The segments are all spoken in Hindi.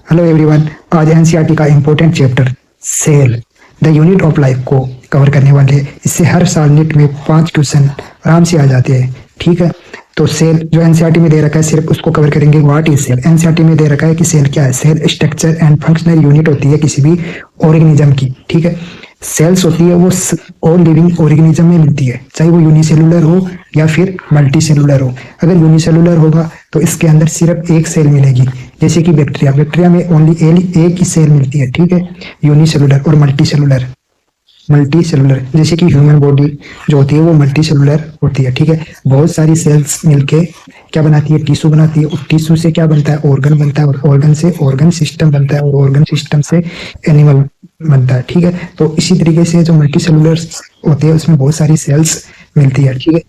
Hello everyone. आज एनसीईआरटी का important chapter cell the unit of life को कवर करने वाले हैं। इससे हर साल नीट में 5 क्वेश्चन आराम से आ जाते हैं। ठीक है, तो सेल जो एनसीईआरटी में दे रखा है सिर्फ उसको कवर करेंगे। What is cell? एनसीईआरटी में दे रखा है कि सेल क्या है। Cell structure and functional unit होती है किसी भी ऑर्गेनिज्म की। ठीक है, सेल्स होती है वो ऑल लिविंग ऑर्गेनिज्म में मिलती है, चाहे वो यूनिसेलुलर हो या फिर मल्टी सेलुलर हो। अगर यूनिसेलुलर होगा तो इसके अंदर सिर्फ एक सेल मिलेगी, जैसे कि बैक्टीरिया। बैक्टीरिया में ओनली एक ही सेल मिलती है। ठीक है, यूनिसेलुलर और मल्टी सेलुलर। मल्टी सेलुलर जैसे कि ह्यूमन बॉडी जो होती है वो मल्टी सेलुलर होती है। ठीक है, बहुत सारी सेल्स मिलके क्या बनाती है? टिश्यू बनाती है। और टिश्यू से क्या बनता है? ऑर्गन बनता है। और ऑर्गन से ऑर्गन सिस्टम बनता है। और ऑर्गन सिस्टम से एनिमल बनता है। ठीक है, तो इसी तरीके से जो मल्टी सेलुलर होते हैं उसमें बहुत सारी सेल्स मिलती है। ठीक है,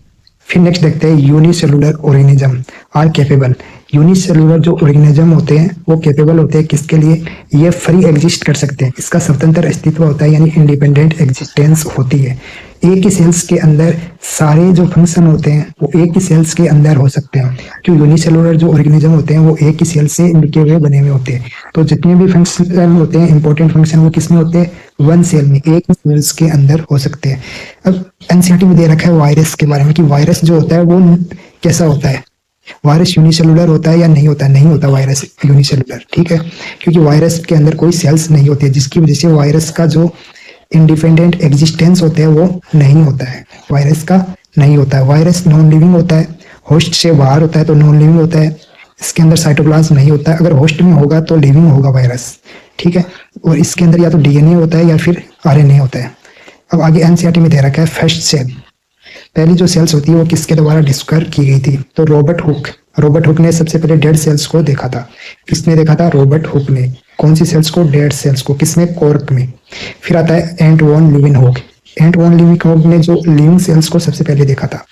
फिर नेक्स्ट देखते हैं unicellular organism are capable. Unicellular जो ऑर्गेनिज्म होते हैं वो कैपेबल होते हैं किसके लिए? ये फ्री एग्जिस्ट कर सकते हैं। इसका स्वतंत्र अस्तित्व होता है, यानी इंडिपेंडेंट एग्जिस्टेंस होती है। एक ही सेल्स के अंदर सारे जो फंक्शन होते हैं वो एक ही सेल्स के अंदर हो सकते हैं। जो यूनिसेलुलर जो ऑर्गेनिज्म होते हैं वो एक ही सेल से मिलके हुए बने हुए होते हैं। तो जितने भी फंक्शन होते हैं, इंपॉर्टेंट फंक्शन, वो किसमें होते हैं? वन सेल में, एक ही सेल्स के अंदर हो सकते हैं। अब एनसीईआरटी में दे रखा है वायरस के बारे में कि वायरस जो होता है वो कैसा होता है। वायरस यूनिसेलुलर होता है या नहीं होता? नहीं होता वायरस यूनिसेलुलर। ठीक है, क्योंकि वायरस के अंदर कोई सेल्स नहीं होती है, जिसकी वजह से वायरस का जो इंडिपेंडेंट एग्जिस्टेंस होता है वो नहीं होता है। वायरस का नहीं होता है। वायरस नॉन लिविंग होता है, होस्ट से बाहर होता है तो नॉन लिविंग होता है। इसके अंदर साइटोप्लाज्म नहीं होता है। अगर होस्ट में होगा तो लिविंग होगा वायरस। ठीक है, और इसके अंदर या तो डीएनए होता है या फिर आरएनए होता है। अब आगे एनसीईआरटी में दे रखा है फर्स्ट सेल। पहली जो सेल्स होती है वो किसके द्वारा डिस्कवर की गई थी? तो रॉबर्ट हुक। रॉबर्ट हुक ने सबसे पहले डेड सेल्स को देखा था। किसने देखा था? रॉबर्ट हुक ने। कौन सी सेल्स को? डेड सेल्स को। किसमें? कॉर्क में। फिर आता है एंट वॉन ल्यूवेनहोक। एंट वॉन ल्यूवेनहोक ने जो लिविंग सेल्स को सबसे पहले देखा था।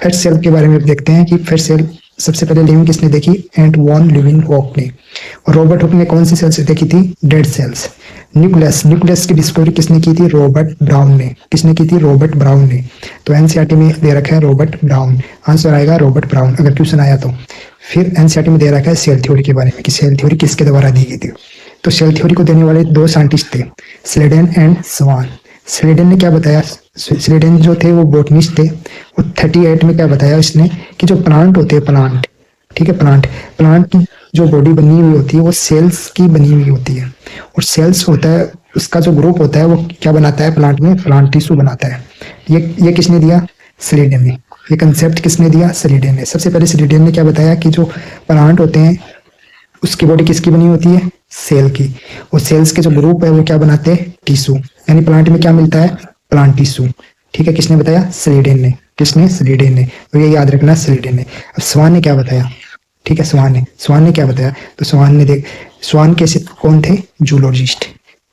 फर्स्ट सेल के बारे में देखते हैं कि फर्स्ट सेल सबसे पहले लिविंग किसने देखी? एंट वॉन ल्यूवेनहोक ने। और रॉबर्ट हुक ने कौन सी सेल्स देखी थी? Dead cells. न्यूक्लियस। न्यूक्लियस की डिस्कवरी किसने की थी? रॉबर्ट ब्राउन ने। किसने की थी? रॉबर्ट ब्राउन ने। तो एनसीईआरटी में दे रखा है रॉबर्ट ब्राउन। आंसर आएगा रॉबर्ट ब्राउन अगर क्वेश्चन आया तो। फिर एनसीईआरटी में दे रखा है सेल थ्योरी के बारे में कि सेल थ्योरी किसके द्वारा दी गई थी। तो सेल थ्योरी को देने वाले दो साइंटिस्ट थे, स्लेडन एंड स्वान। स्लेडन ने क्या बताया? स्लेडन जो थे वो बोटनिस्ट थे। वो 38 में क्या बताया उसने कि जो प्लांट होते हैं, प्लांट, ठीक है, प्लांट की जो बॉडी बनी हुई होती है वो सेल्स की बनी हुई होती है। और सेल्स होता है, उसका जो ग्रुप होता है वो क्या बनाता है? प्लांट में प्लांट टिश्यू बनाता है। ये किसने दिया? स्लेडन ने। ये कंसेप्ट किसने दिया? स्लेडन ने। सबसे पहले स्लेडन ने क्या बताया कि जो प्लांट होते हैं उसकी बॉडी किसकी बनी होती है? सेल की। और सेल्स के जो ग्रुप है वो क्या बनाते हैं? टिश्यू। यानी प्लांट में क्या मिलता है? Plant tissue. ठीक है, किसने बताया? स्लेडन ने। किसने? स्लेडन ने। तो ये याद रखना, स्लेडन ने। अब स्वान ने क्या बताया? ठीक है, स्वान ने क्या बताया? तो स्वान कैसे, कौन थे? जूलॉजिस्ट।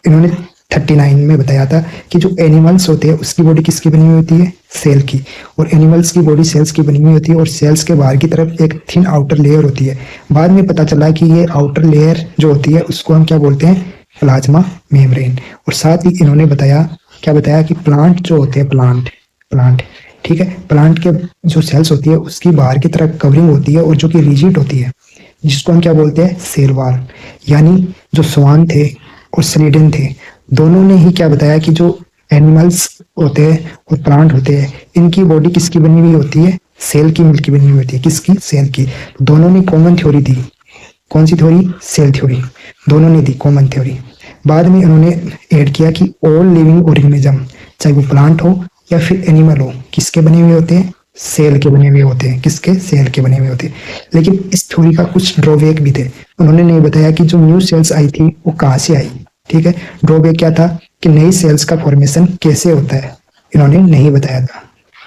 इन्होंने 39 में बताया था कि जो एनिमल्स होते हैं उसकी बॉडी किसकी बनी हुई होती है? सेल की। और एनिमल्स की बॉडी सेल्स की बनी हुई होती है। और सेल्स के बाहर की तरफ एक थिन आउटर लेयर होती है। बाद में पता चला कि ये आउटर लेयर जो होती है उसको हम क्या बोलते हैं? Plasma membrane. और साथ ही इन्होंने बताया, क्या बताया कि प्लांट जो होते हैं, प्लांट, ठीक है, प्लांट के जो सेल्स होती है उसकी बाहर की तरफ कवरिंग होती है और जो कि रिजिड होती है, जिसको हम क्या बोलते हैं? Cell wall. यानी जो स्वान थे और स्लेडन थे, दोनों ने ही क्या बताया कि जो एनिमल्स होते हैं और प्लांट होते हैं इनकी बॉडी किसकी बनी हुई होती है? सेल की मिलकर बनी हुई होती है। किसकी? सेल की। दोनों ने कॉमन थ्योरी दी। कौन सी थ्योरी? Cell theory. दोनों ने दी कॉमन थ्योरी। बाद में उन्होंने ऐड किया कि ऑल लिविंग ऑर्गेनिज्म, चाहे वो प्लांट हो या फिर एनिमल हो, किसके बने हुए होते हैं? सेल के बने हुए होते हैं। किसके? सेल के बने हुए होते हैं। लेकिन इस थ्योरी का कुछ ड्रॉबैक भी थे। उन्होंने नहीं बताया कि जो न्यू सेल्स आई थी वो कहाँ से आई। ठीक है, ड्रॉबैक क्या था कि नई सेल्स का फॉर्मेशन कैसे होता है, इन्होंने नहीं बताया था।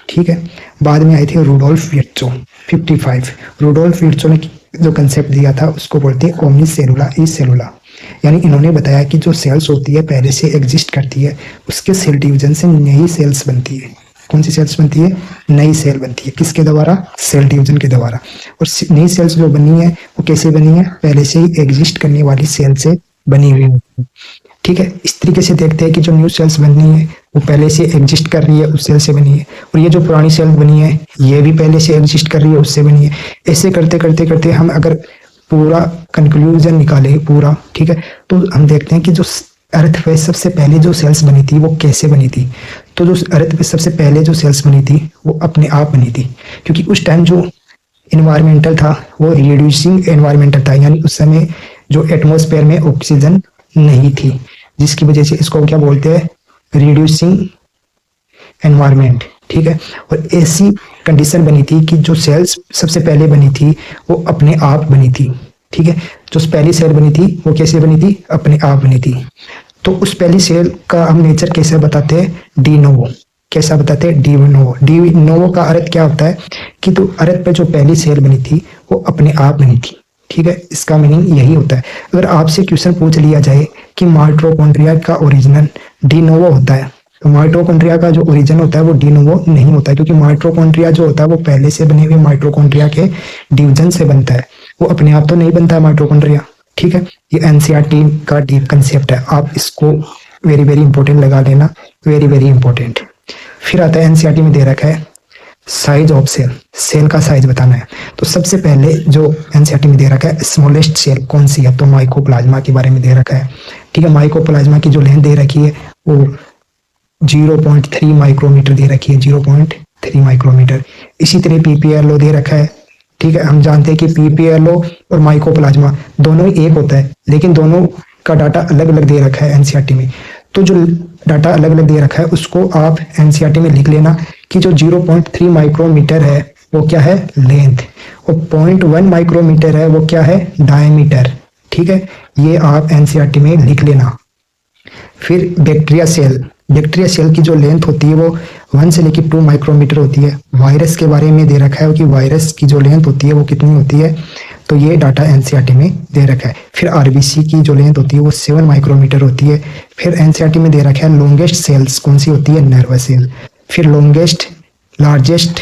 ठीक है, बाद में आए थे रूडोल्फ विर्चो 55। रूडोल्फ विर्चो ने जो कंसेप्ट दिया था उसको बोलते हैं ओमनी सेलुला ई सेलुला। यानी इन्होंने बताया कि जो सेल्स होती है पहले से एग्जिस्ट करती है, उसके सेल डिवीजन से नई सेल्स बनती है। कौन सी सेल्स बनती है? नई सेल बनती है। किसके द्वारा? सेल डिवीजन के द्वारा। और नई सेल्स जो बनी है वो कैसे बनी है? पहले से ही एग्जिस्ट करने वाली सेल से बनी हुई है। ठीक है, इस तरीके से देखते हैं कि जो न्यू सेल्स बननी है वो पहले से एग्जिस्ट कर रही है, उस सेल से बनी है। और ये जो पुरानी सेल बनी है ये भी पहले से एग्जिस्ट कर रही है, उससे बनी है। ऐसे करते करते करते हम अगर पूरा कंक्लूजन निकाले पूरा, ठीक है। तो हम देखते हैं कि जो अर्थ पे सबसे पहले जो सेल्स बनी थी वो कैसे बनी थी। तो जो अर्थ पे सबसे पहले जो सेल्स बनी थी वो अपने आप बनी थी, क्योंकि उस टाइम जो इन्वायरमेंटल था वो रिड्यूसिंग एनवायरमेंटल था, यानी उस समय जो एटमॉस्फेयर में ऑक्सीजन नहीं थी, जिसकी वजह से इसको क्या बोलते हैं, रिड्यूसिंग एनवायरमेंट, ठीक है। और ऐसी कंडीशन बनी थी कि जो सेल्स सबसे पहले बनी थी वो अपने आप बनी थी, ठीक है। जो पहली सेल बनी थी वो कैसे बनी थी, अपने आप बनी थी। तो उस पहली सेल का हम नेचर कैसे बताते हैं, डी नोवो। कैसा बताते हैं, डी नोवो। डी नोवो का अर्थ क्या होता है कि तो अर्थ पे जो पहली सेल बनी थी वो अपने आप बनी थी, ठीक है। इसका मीनिंग यही होता है। अगर आपसे क्वेश्चन पूछ लिया जाए कि माइटोकॉन्ड्रिया का ओरिजिनल डी नोवो होता है, तो माइटोकॉन्ड्रिया का जो ओरिजिन होता है वो डी नोवो नहीं होता है, क्योंकि माइटोकॉन्ड्रिया जो होता है वो पहले से बने हुए माइटोकॉन्ड्रिया के डिवीजन से बनता है, वो अपने आप तो नहीं बनता है माइटोकॉन्ड्रिया, ठीक है। ये एनसीईआरटी का डीप कंसेप्ट है, आप इसको वेरी वेरी इंपॉर्टेंट लगा लेना, वेरी वेरी इंपॉर्टेंट। फिर आता है एनसीईआरटी में दे रखा है साइज ऑफ सेल, सेल का साइज बताना है। तो सबसे पहले जो एनसीईआरटी में दे रखा है स्मॉलेस्ट सेल कौन सी है, तो माइकोप्लाज्मा के बारे में दे रखा है, ठीक है। माइकोप्लाज्मा की जो लेंथ दे रखी है वो 0.3 माइक्रोमीटर दे रखी है, 0.3 माइक्रोमीटर। इसी तरह पीपीएलओ दे रखा है, ठीक है। हम जानते हैं कि पीपीएलओ और माइकोप्लाज्मा दोनों ही एक होता है, लेकिन दोनों का डाटा अलग अलग दे रखा है एनसीईआरटी में। तो जो डाटा अलग अलग दे रखा है उसको आप एनसीईआरटी में लिख लेना कि जो 0.3 माइक्रोमीटर है वो क्या है, लेंथ, और 0.1 माइक्रोमीटर है वो क्या है, डायमीटर, ठीक है। ये आप एनसीईआरटी में लिख लेना। फिर बैक्टीरिया सेल, बैक्टीरिया सेल की जो लेंथ होती है वो 1 से लेकर 2 माइक्रोमीटर होती है। वायरस के बारे में दे रखा है कि वायरस की जो लेंथ होती है वो कितनी होती है, तो ये डाटा एनसीईआरटी में दे रखा है। फिर आरबीसी की जो लेंथ होती है वो 7 माइक्रोमीटर होती है। फिर एनसीईआरटी में दे रखा है लॉन्गेस्ट सेल्स कौन सी होती है, नर्वस सेल। फिर longest, largest,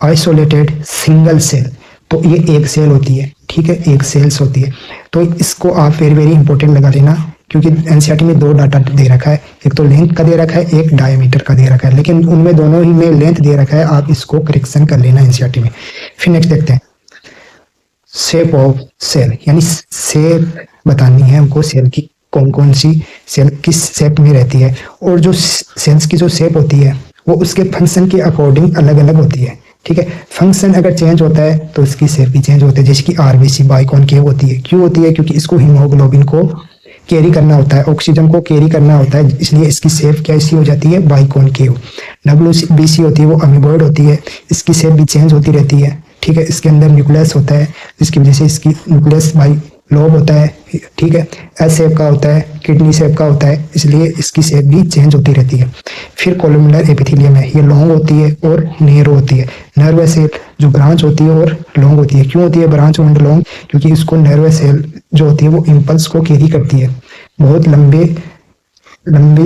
isolated, single cell, तो ये एक सेल होती है, ठीक है, एक सेल्स होती है। तो इसको आप वेरी वेरी इंपॉर्टेंट लगा लेना, क्योंकि एनसीईआरटी में 2 डाटा दे रखा है, एक तो लेंथ का दे रखा है, एक डायमीटर का दे रखा है, लेकिन उनमें दोनों ही में लेंथ दे रखा है, आप इसको करेक्शन कर लेना एनसीईआरटी में। फिर नेक्स्ट देखते हैं शेप ऑफ सेल, यानी शेप बतानी है हमको सेल की, कौन कौन सी सेल किस शेप में रहती है। और जो सेल्स की जो शेप होती है वो उसके फंक्शन के अकॉर्डिंग अलग अलग होती है, ठीक है। फंक्शन अगर चेंज होता है तो इसकी शेप भी चेंज होती है। जैसे कि आरबीसी बाइकॉनकेव होती है, क्यों होती है, क्योंकि इसको हीमोग्लोबिन को कैरी करना होता है, ऑक्सीजन को कैरी करना होता है, इसलिए इसकी शेप कैसी हो जाती है, बाइकॉनकेव। डब्ल्यूबीसी होती है वो अमीबॉइड होती है, इसकी शेप भी चेंज होती रहती है, ठीक है। इसके अंदर न्यूक्लियस होता है, जिसकी वजह से इसकी न्यूक्लियस बाई लोब होता है, ठीक है। एस शेप का होता है, किडनी शेप का होता है, इसलिए इसकी शेप भी चेंज होती रहती है। फिर कोलुमनर एपिथेलियम है, ये लॉन्ग होती है और नैरो होती है। नर्वस सेल जो ब्रांच होती है और लॉन्ग होती है, क्यों होती है ब्रांच और लॉन्ग, क्योंकि इसको नर्वस सेल जो होती है वो इम्पल्स को कैरी करती है, बहुत लंबी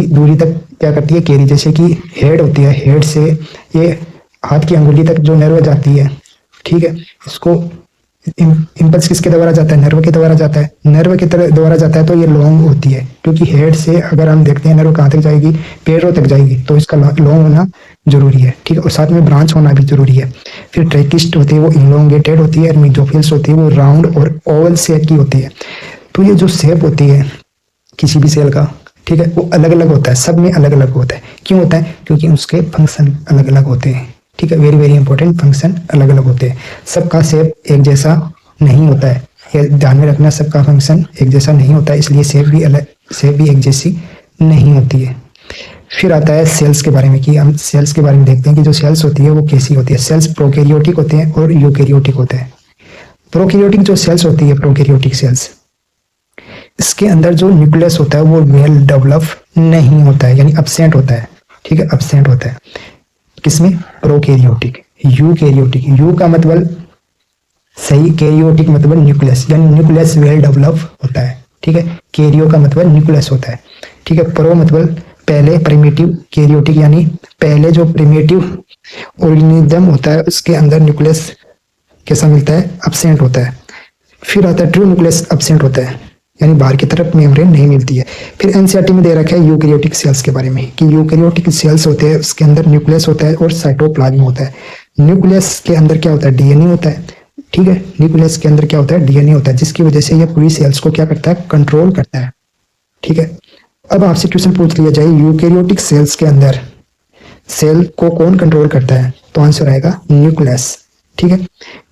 दूरी तक क्या करती है, कैरी। जैसे कि हेड होती है, हेड से ये हाथ की अंगुली तक जो नर्व जाती है, ठीक है, इसको इम्पल्स किसके द्वारा जाता है, नर्व के द्वारा जाता है, नर्व के द्वारा जाता है, तो ये लॉन्ग होती है। क्योंकि हेड से अगर हम देखते हैं नर्व कहाँ तक जाएगी, पैरों तक जाएगी, तो इसका लॉन्ग होना जरूरी है, ठीक है। और साथ में ब्रांच होना भी जरूरी है। फिर ट्रेकिस्ट होती है वो इलोंगेटेड होती है, और मीजोफिल्स होती है वो राउंड और ओवल शेप की होती है। तो ये जो शेप होती है किसी भी सेल का, ठीक है, वो अलग अलग होता है, सब में अलग अलग होता है। क्यों होता है, क्योंकि उसके फंक्शन अलग अलग होते हैं, ठीक है। वेरी वेरी इंपॉर्टेंट, फंक्शन अलग अलग होते हैं, सबका शेप एक जैसा नहीं होता है, ये ध्यान में रखना, सबका फंक्शन एक जैसा नहीं होता है, इसलिए शेप भी एक जैसी नहीं होती है। फिर आता है सेल्स के बारे में, कि हम सेल्स के बारे में देखते हैं कि जो सेल्स होती है वो कैसी होती है। सेल्स प्रोकैरियोटिक होते हैं और यूकैरियोटिक होते हैं। प्रोकैरियोटिक जो सेल्स होती है, प्रोकैरियोटिक सेल्स, इसके अंदर जो न्यूक्लियस होता है वो वेल डेवलप नहीं होता है, यानी अब्सेंट होता है, ठीक है, अब्सेंट होता है। किसमें, प्रोकैरियोटिक। यूकैरियोटिक, यू का मतलब सही, कैरियोटिक मतलब न्यूक्लियस, यानी न्यूक्लियस वेल डेवलप होता है, ठीक है। कैरियो का मतलब न्यूक्लियस होता है, ठीक है। प्रो मतलब पहले, प्रिमिटिव, कैरियोटिक यानी पहले जो प्रिमिटिव ऑर्गेनिज्म होता है उसके अंदर न्यूक्लियस कैसा मिलता है, अब्सेंट होता है। फिर आता है ट्रू न्यूक्लियस अब्सेंट होता है, यानी बाहर की तरफ मेम्ब्रेन नहीं मिलती है। फिर एनसीईआरटी में दे रखा है यूकैरियोटिक सेल्स के बारे में, कि यूकैरियोटिक सेल्स होते हैं उसके अंदर न्यूक्लियस होता है और साइटोप्लाज्म होता है। न्यूक्लियस के अंदर क्या होता है, डीएनए होता है, ठीक है। न्यूक्लियस के अंदर क्या होता है, डीएनए होता है, जिसकी वजह से ये पूरी सेल्स को क्या करता है, कंट्रोल करता है। ठीक है। अब आपसे क्वेश्चन पूछ लिया जाए यूकेरियोटिक सेल्स के अंदर सेल को कौन कंट्रोल करता है, तो आंसर आएगा न्यूक्लियस। ठीक है।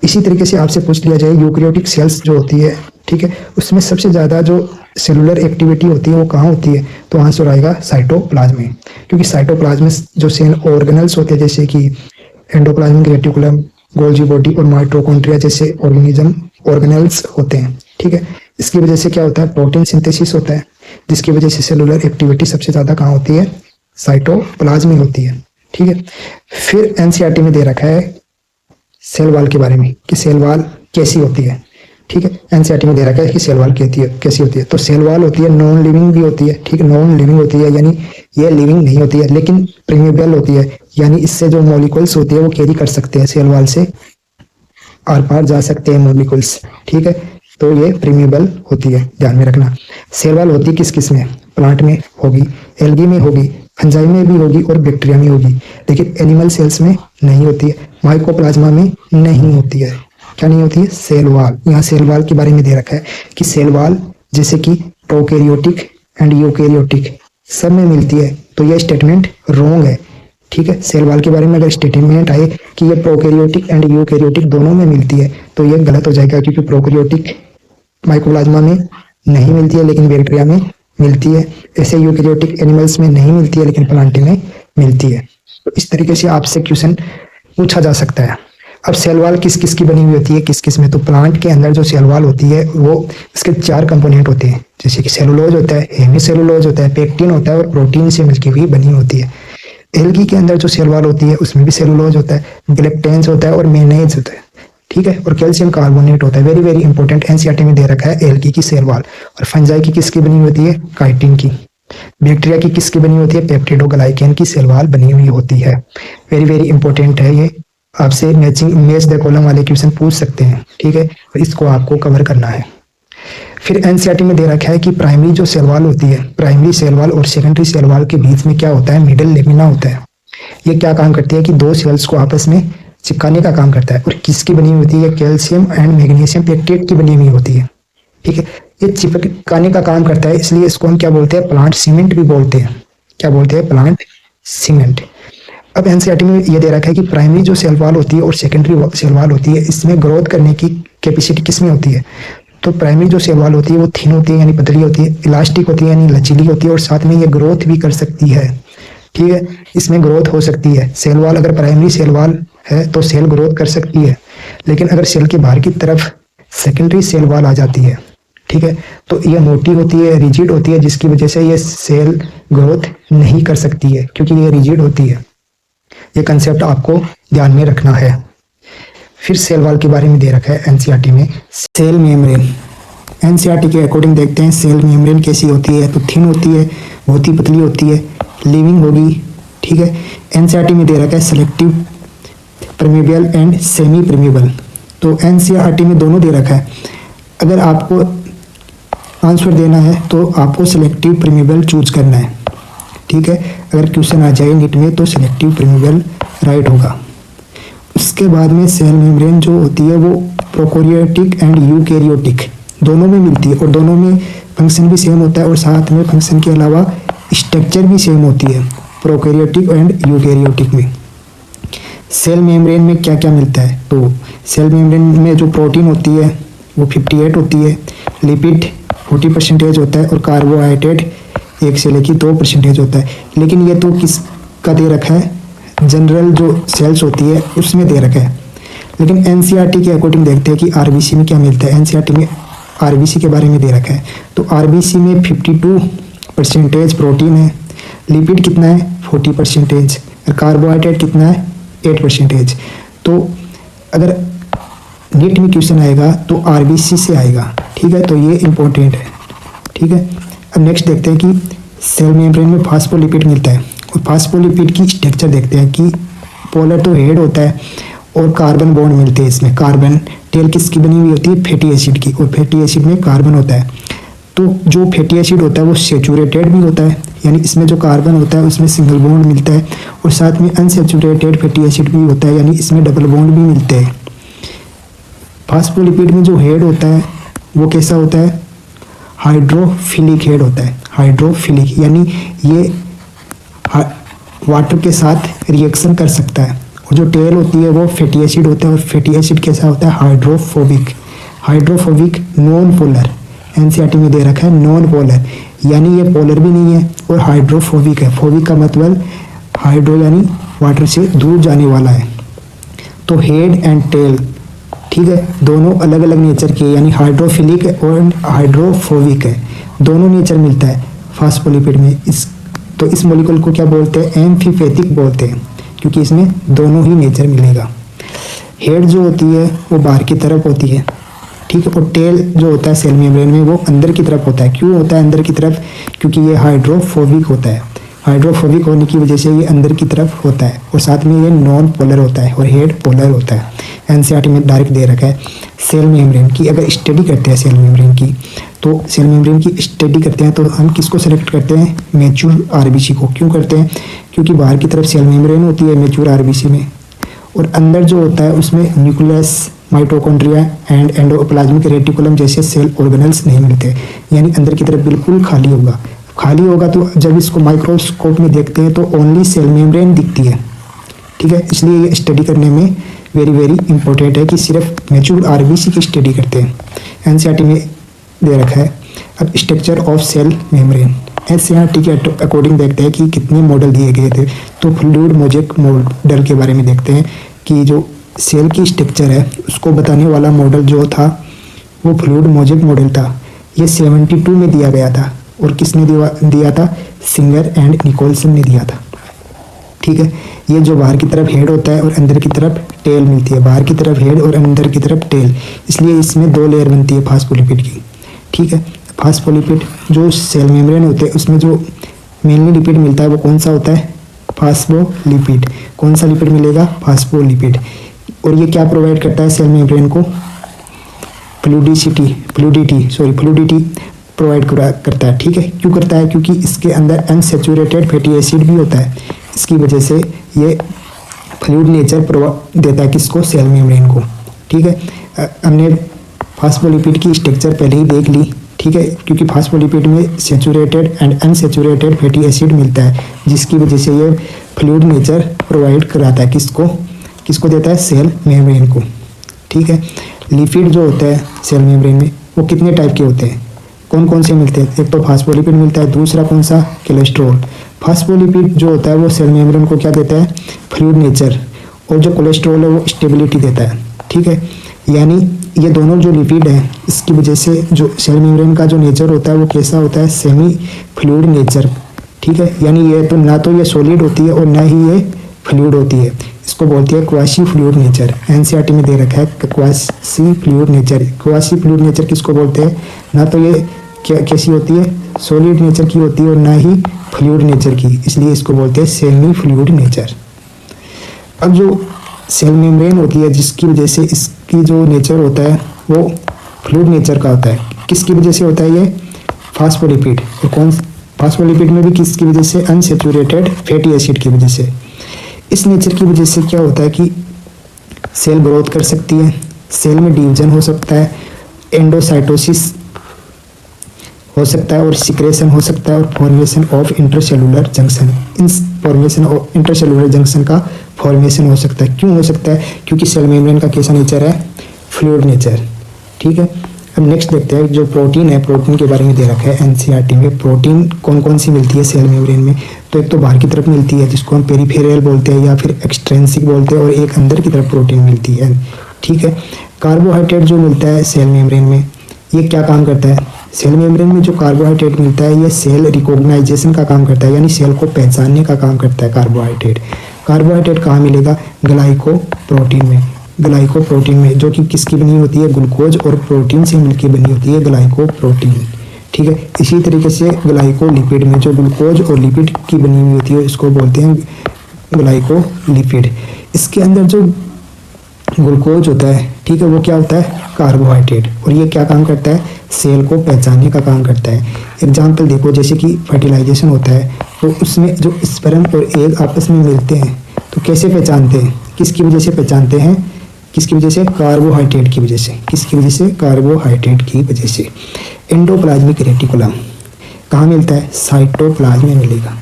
इसी तरीके से आपसे पूछ लिया जाए यूकेरियोटिक सेल्स जो होती है, ठीक है, उसमें सबसे ज्यादा जो सेलुलर एक्टिविटी होती है वो कहाँ होती है, तो आंसर आएगा साइटोप्लाज्म में। क्योंकि साइटोप्लाज्म में जो सेल ऑर्गेनल्स होते हैं जैसे कि एंडोप्लाज्मिक रेटिकुलम, गोल्जी बॉडी और माइटोकॉन्ड्रिया जैसे ऑर्गेनिज्म ऑर्गेनल्स होते हैं। ठीक है। इसकी वजह से क्या होता है, प्रोटीन सिंथेसिस होता है, जिसकी वजह से सेलुलर एक्टिविटी सबसे ज्यादा कहाँ होती है, साइटोप्लाज्म में होती है। ठीक है। फिर एनसीईआरटी में दे रखा है सेल वॉल के बारे में कि सेल वॉल कैसी होती है। ठीक है। एनसीईआरटी में दे रखा है कि सेल वॉल कैसी होती है। तो सेल वॉल होती है नॉन लिविंग भी होती है। ठीक है। नॉन लिविंग होती है यानी ये लिविंग नहीं होती है, लेकिन प्रीमेबल होती है, यानी इससे जो मॉलिक्यूल्स होती है वो कैरी कर सकते हैं, सेल वॉल से आर पार जा सकते हैं मॉलिक्यूल्स। ठीक है। तो ये प्रीमेबल होती है, ध्यान में रखना। सेल वॉल होती है किस किस में, प्लांट में होगी, एल्गी में होगी, फंजाई में भी होगी और बैक्टीरिया में होगी, लेकिन एनिमल सेल्स में नहीं होती है, माइकोप्लाज्मा में नहीं होती है। क्या नहीं होती है, सेल वॉल। यहाँ सेल वॉल के बारे में दे रखा है कि सेल वॉल जैसे कि प्रोकैरियोटिक एंड यूकैरियोटिक सब में मिलती है, तो यह स्टेटमेंट रॉन्ग है। ठीक है। सेल वॉल के बारे में अगर स्टेटमेंट आए कि ये प्रोकैरियोटिक एंड यूकैरियोटिक दोनों में मिलती है तो ये गलत हो जाएगा, क्योंकि प्रोकैरियोटिक माइकोप्लाज्मा में नहीं मिलती है लेकिन बैक्टीरिया में मिलती है। ऐसे यूकैरियोटिक एनिमल्स में नहीं मिलती है लेकिन प्लांट में मिलती है। तो इस तरीके से आपसे क्वेश्चन पूछा जा सकता है। अब सेल वॉल किस किस की बनी हुई होती है, किस किस में, तो प्लांट के अंदर जो सेल वॉल होती है वो इसके 4 कंपोनेंट होते हैं, जैसे कि सेलुलोज होता है, हेमीसेलुलोज होता है, पेक्टिन होता है और प्रोटीन से मिलकर हुई बनी होती है। एल्गी के अंदर जो सेल वॉल होती है उसमें भी सेलुलोज होता है, ग्लेप्टेंस होता है और मेनेज होता है। ठीक है। और कैल्शियम कार्बोनेट होता है। वेरी वेरी इंपॉर्टेंट, एनसीईआरटी में दे रखा है एल्गी की सेल वॉल। और फंजाई की किसकी बनी होती है, काइटिन की। बैक्टीरिया की किसकी बनी होती है, पेप्टिडोग्लाइकेन की सेल वॉल बनी हुई होती है। वेरी वेरी इंपॉर्टेंट है ये, आपसे मैचिंग मैच द कॉलम वाले क्वेश्चन पूछ सकते हैं। ठीक है। और इसको आपको कवर करना है। फिर एनसीईआरटी में दे रखा है कि प्राइमरी जो सेल वॉल होती है, प्राइमरी सेल वॉल और सेकेंडरी सेल वॉल के बीच में क्या होता है, मिडल लेमिना होता है। ये क्या काम करती है कि दो सेल्स को आपस में चिपकाने का काम करता है। और किसकी बनी हुई होती है, कैल्शियम एंड मैग्नीशियम पेक्टेट की बनी हुई होती है। ठीक है। ये चिपकाने का काम करता है, इसलिए इसको हम क्या बोलते हैं, प्लांट सीमेंट भी बोलते हैं। क्या बोलते हैं, प्लांट सीमेंट। अब एनसीईआरटी में ये दे रखा है कि प्राइमरी जो सेल वॉल होती है और सेकेंडरी सेल वॉल होती है, इसमें ग्रोथ करने की कैपेसिटी किसमें होती है, तो प्राइमरी जो सेल वॉल होती है वो थिन होती है यानी पतली होती है, इलास्टिक होती है यानी लचीली होती है और साथ में ये ग्रोथ भी कर सकती है। ठीक है। इसमें ग्रोथ हो सकती है। सेल वॉल अगर प्राइमरी सेल वॉल है तो सेल ग्रोथ कर सकती है, लेकिन अगर सेल के बाहर की तरफ सेकेंडरी सेल वॉल आ जाती है, ठीक है, तो ये मोटी होती है, रिजिड होती है, जिसकी वजह से ये सेल ग्रोथ नहीं कर सकती है क्योंकि ये रिजिड होती है। ये कंसेप्ट आपको ध्यान में रखना है। फिर सेल वॉल के बारे में दे रखा है एनसीईआरटी में, सेल मेम्ब्रेन। एनसीईआरटी के अकॉर्डिंग देखते हैं सेल मेम्ब्रेन कैसी होती है, तो थिन होती है, बहुत ही पतली होती है, लिविंग होगी। ठीक है। एनसीईआरटी में दे रखा है selective permeable and semi permeable, तो एनसीईआरटी में दोनों दे रखा है। अगर आपको आंसर देना है तो आपको सेलेक्टिव परमेबल चूज करना है। ठीक है। अगर क्वेश्चन आ जाए नीट में तो सेलेक्टिव परमेबल राइट होगा। उसके बाद में सेल मेम्ब्रेन जो होती है वो प्रोकैरियोटिक एंड यूकैरियोटिक दोनों में मिलती है और दोनों में फंक्शन भी सेम होता है और साथ में फंक्शन के अलावा स्ट्रक्चर भी सेम होती है प्रोकैरियोटिक एंड यूकैरियोटिक में। सेल मेम्ब्रेन में क्या क्या मिलता है, तो सेल मेम्ब्रेन में जो प्रोटीन होती है वो 58 होती है, लिपिड 40% होता है और कार्बोहाइड्रेट 1 से लेकर 2% होता है। लेकिन ये तो किसका दे रखा है, जनरल जो सेल्स होती है उसमें दे रखा है। लेकिन एनसीईआरटी के अकॉर्डिंग देखते हैं कि आरबीसी में क्या मिलता है। एनसीईआरटी में आरबीसी के बारे में दे रखा है, तो आरबीसी में 52% प्रोटीन है, लिपिड कितना है 40% और कार्बोहाइड्रेट कितना है 8%। तो अगर नीट में क्वेश्चन आएगा तो आरबीसी से आएगा। ठीक है। तो ये इंपॉर्टेंट है। ठीक है। अब नेक्स्ट देखते हैं कि सेल मेम्ब्रेन में फास्फोलिपिड मिलता है और फास्फोलिपिड की स्ट्रक्चर देखते हैं कि पोलर तो हेड होता है और कार्बन बॉन्ड मिलते हैं इसमें। कार्बन टेल किसकी बनी हुई होती है, फैटी एसिड की, और फैटी एसिड में कार्बन होता है। तो जो फैटी एसिड होता है वो सेचुरेटेड भी होता है, यानी इसमें जो कार्बन होता है उसमें सिंगल बॉन्ड मिलता है और साथ में अनसेचुरेटेड फैटी एसिड भी होता है, यानी इसमें डबल बॉन्ड भी मिलते हैं। फास्फोलिपिड में जो हेड होता है वो कैसा होता है, हाइड्रोफिलिक हेड होता है। हाइड्रोफिलिक यानी ये वाटर के साथ रिएक्शन कर सकता है। और जो टेल होती है वो फैटी एसिड होता है, और फैटी एसिड कैसा होता है, hydrophobic. Hydrophobic non polar, NCERT में दे रखा है नॉन पोलर, यानी ये पोलर भी नहीं है और हाइड्रोफोबिक है। फोबिक का मतलब हाइड्रो यानी वाटर से दूर जाने वाला है। तो हेड एंड टेल, ठीक है, दोनों अलग अलग नेचर के, यानी हाइड्रोफिलिक और हाइड्रोफोबिक है, दोनों नेचर मिलता है फास्फोलिपिड में। तो इस मॉलिक्यूल को क्या बोलते हैं, एम्फीपैथिक बोलते हैं, क्योंकि इसमें दोनों ही नेचर मिलेगा। हेड जो होती है वो बाहर की तरफ होती है, ठीक है, और टेल जो होता है सेल मेम्ब्रेन में वो अंदर की तरफ होता है। क्यों होता है अंदर की तरफ, क्योंकि ये हाइड्रोफोबिक होता है। हाइड्रोफोबिक होने की वजह से ये अंदर की तरफ होता है, और साथ में ये नॉन पोलर होता है और हेड पोलर होता है। एनसीईआरटी में डायरेक्ट दे रखा है। सेल मेम्ब्रेन की अगर स्टडी करते हैं सेल मेम्ब्रेन की, तो सेल मेम्ब्रेन की स्टडी करते हैं तो हम किसको सेलेक्ट करते हैं, मैच्योर आरबीसी को। क्यों करते हैं, क्योंकि बाहर की तरफ सेल मेम्ब्रेन होती है मैच्योर आरबीसी में, और अंदर जो होता है उसमें nucleus, mitochondria and endoplasmic reticulum जैसे सेल ऑर्गेनल्स नहीं मिलते, यानी अंदर की तरफ बिल्कुल खाली होगा। खाली होगा तो जब इसको माइक्रोस्कोप में देखते हैं तो ओनली सेल मेम्ब्रेन दिखती है, ठीक है। इसलिए ये स्टडी करने में वेरी वेरी इंपॉर्टेंट है कि सिर्फ मैच्योर आरबीसी की स्टडी करते हैं। एनसीईआरटी में दे रखा है। अब structure of cell membrane, NCERT के अकॉर्डिंग देखते हैं कि कितने मॉडल दिए गए थे। तो फ्लूइड मोजेक मॉडल के बारे में देखते हैं कि जो सेल की स्ट्रक्चर है उसको बताने वाला मॉडल जो था वो फ्लूइड मोजेक मॉडल था। ये 72 में दिया गया था, और किसने दिया था, सिंगर एंड निकोलसन ने दिया था, ठीक है। ये जो बाहर की तरफ हेड होता है और अंदर की तरफ टेल मिलती है, बाहर की तरफ हेड और अंदर की तरफ टेल, इसलिए इसमें 2 लेयर बनती है फास्फोलिपिड की, ठीक है। फास्फोलिपिड जो सेल मेम्ब्रेन होते हैं उसमें जो मेनली लिपिड मिलता है वो कौन सा होता है, फास्फोलिपिड। कौन सा लिपिड मिलेगा, फास्फोलिपिड। और ये क्या प्रोवाइड करता है सेल मेम्ब्रेन को, फ्लूइडिटी प्रोवाइड करता है, ठीक है। क्यों करता है, क्योंकि इसके अंदर अनसैचुरेटेड फैटी एसिड भी होता है, इसकी वजह से ये फ्लूइड नेचर देता है किसको, सेल मेम्ब्रेन को, ठीक है। हमने फास्फोलिपिड की स्ट्रक्चर पहले ही देख ली, ठीक है, क्योंकि फास्फोलिपिड में saturated and unsaturated fatty acid मिलता है, जिसकी वजह से ये फ्लूइड नेचर प्रोवाइड कराता है किसको देता है, सेल मेम्ब्रेन को, ठीक है। लिपिड जो होता है सेल मेम्ब्रेन में वो कितने टाइप के होते हैं, कौन कौन से मिलते हैं, एक तो फास्फोलिपिड मिलता है, दूसरा कौन सा, कोलेस्ट्रॉल। फास्फोलिपिड जो होता है वो सेल मेम्ब्रेन को क्या देता है, फ्लूइड नेचर, और जो कोलेस्ट्रॉल है वो स्टेबिलिटी देता है, ठीक है। यानी ये दोनों जो लिपिड हैं इसकी वजह से जो सेल मेम्ब्रेन का जो नेचर होता है वो कैसा होता है, सेमी फ्लूइड नेचर, ठीक है। यानी ये तो ना तो ये सॉलिड होती है और ना ही ये फ्लूइड होती है, इसको बोलती है क्वासी फ्लूइड नेचर। एनसीईआरटी में दे रखा है quasi fluid nature. Quasi fluid nature किसको बोलते हैं, ना तो ये कैसी होती है, सॉलिड नेचर की होती है और ना ही फ्लूइड नेचर की, इसलिए इसको बोलते हैं सेमी फ्लूइड नेचर। अब जो सेल मेम्ब्रेन होती है जिसकी वजह से इसकी जो नेचर होता है वो फ्लूइड नेचर का होता है, किसकी वजह से होता है, ये फास्फोलिपिड। और कौन, फास्फोलिपिड में भी किसकी वजह से, अनसैचुरेटेड फैटी एसिड की वजह से। इस नेचर की वजह से क्या होता है कि सेल ग्रोथ कर सकती है, सेल में डिवीजन हो सकता है, एंडोसाइटोसिस हो सकता है और सिक्रेशन हो सकता है, और formation of intercellular junction, in formation of intercellular junction का फॉर्मेशन हो सकता है। क्यों हो सकता है, क्योंकि सेल मेम्ब्रेन का कैसा नेचर है, फ्लूइड नेचर, ठीक है। अब नेक्स्ट देखते हैं जो प्रोटीन है, प्रोटीन के बारे में दे रखा है एनसीईआरटी में। प्रोटीन कौन कौन सी मिलती है सेल मेम्ब्रेन में, तो एक तो बाहर की तरफ मिलती है जिसको हम पेरिफेरल बोलते हैं या फिर एक्सट्रेंसिक बोलते हैं, और एक अंदर की तरफ प्रोटीन मिलती है, ठीक है। कार्बोहाइड्रेट जो मिलता है सेल मेम्ब्रेन में ये क्या काम करता है, सेल मेम्ब्रेन में जो कार्बोहाइड्रेट मिलता है ये सेल रिकॉग्नाइजेशन का काम करता है, यानी सेल को पहचानने का काम करता है कार्बोहाइड्रेट। कार्बोहाइड्रेट कहाँ मिलेगा, ग्लाइकोप्रोटीन में। ग्लाइकोप्रोटीन में जो कि किसकी बनी होती है, ग्लूकोज और प्रोटीन से मिलकर बनी होती है ग्लाइकोप्रोटीन, ठीक है। इसी तरीके से ग्लाइकोलिपिड में जो ग्लूकोज और लिपिड की बनी हुई होती है इसको बोलते हैं ग्लाइकोलिपिड। इसके अंदर जो ग्लूकोज होता है, ठीक है, वो क्या होता है, कार्बोहाइड्रेट, और ये क्या काम करता है, सेल को पहचानने का काम करता है। एग्जाम्पल देखो, जैसे कि फर्टिलाइजेशन होता है तो उसमें जो स्पर्म और एग आपस में मिलते हैं तो कैसे पहचानते हैं, किसकी वजह से पहचानते हैं, किसकी वजह से? कार्बोहाइड्रेट की वजह से। किसकी वजह से? कार्बोहाइड्रेट की वजह से। एंडोप्लाज्मिक रेटिकुलम कहाँ मिलता है? साइटोप्लाज्म में मिलेगा,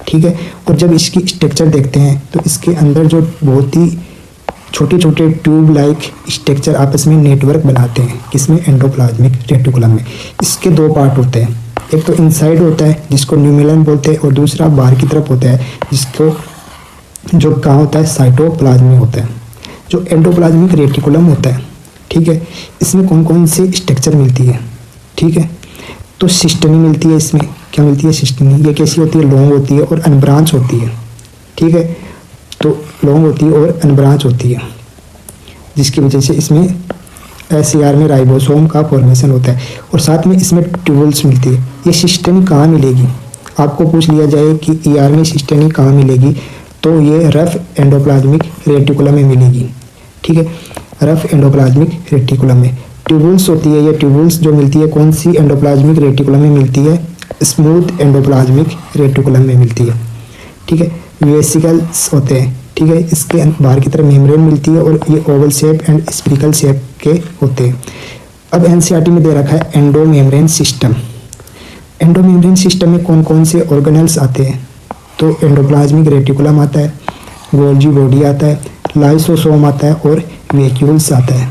ठीक है। और जब इसकी स्ट्रक्चर देखते हैं तो इसके अंदर जो बहुत ही छोटे छोटे ट्यूब लाइक स्ट्रक्चर आपस में नेटवर्क बनाते हैं, किसमें? एंडोप्लाज्मिक रेटिकुलम में। इसके दो पार्ट होते हैं, एक तो इनसाइड होता है जिसको न्यूमेलन बोलते हैं, और दूसरा बाहर की तरफ होता है जिसको जो कहाँ होता है? साइटोप्लाज्म में होता है। जो एंडोप्लाज्मिक रेटिकुलम होता है, ठीक है, इसमें कौन कौन सी स्ट्रक्चर मिलती है, ठीक है। तो सिस्टनी मिलती है इसमें। क्या मिलती है? सिस्टनी। ये कैसी होती है? लॉन्ग होती है और अनब्रांच होती है, ठीक है। तो लॉन्ग होती है और अनब्रांच होती है, जिसकी वजह से इसमें SCR में राइबोसोम का फॉर्मेशन होता है, और साथ में इसमें ट्यूबल्स मिलती है। ये सिस्टनी कहाँ मिलेगी? आपको पूछ लिया जाए कि ER में सिस्टनी कहाँ मिलेगी, तो ये रफ एंडोप्लाज्मिक रेटिकुलम में मिलेगी, ठीक है। रफ एंडोप्लाज्मिक रेटिकुलम में ट्यूबल्स होती है। ये ट्यूबल्स जो मिलती है कौन सी एंडोप्लाज्मिक रेटिकुलम में मिलती है? स्मूथ एंडोप्लाज्मिक रेटिकुलम में मिलती है, ठीक है। वेसिकल्स होते हैं, ठीक है। इसके बाहर की तरफ मेम्ब्रेन मिलती है और ये Oval shape and spherical shape के होते हैं। अब NCERT में दे रखा है एंडोमेम्ब्रेन सिस्टम। एंडोमेम्ब्रेन सिस्टम में कौन कौन से ऑर्गेनल्स आते हैं? तो एंडोप्लाज्मिक रेटिकुलम आता है, गोल्जी बॉडी आता है, लाइसोसोम आता है और वैक्यूल्स आता है।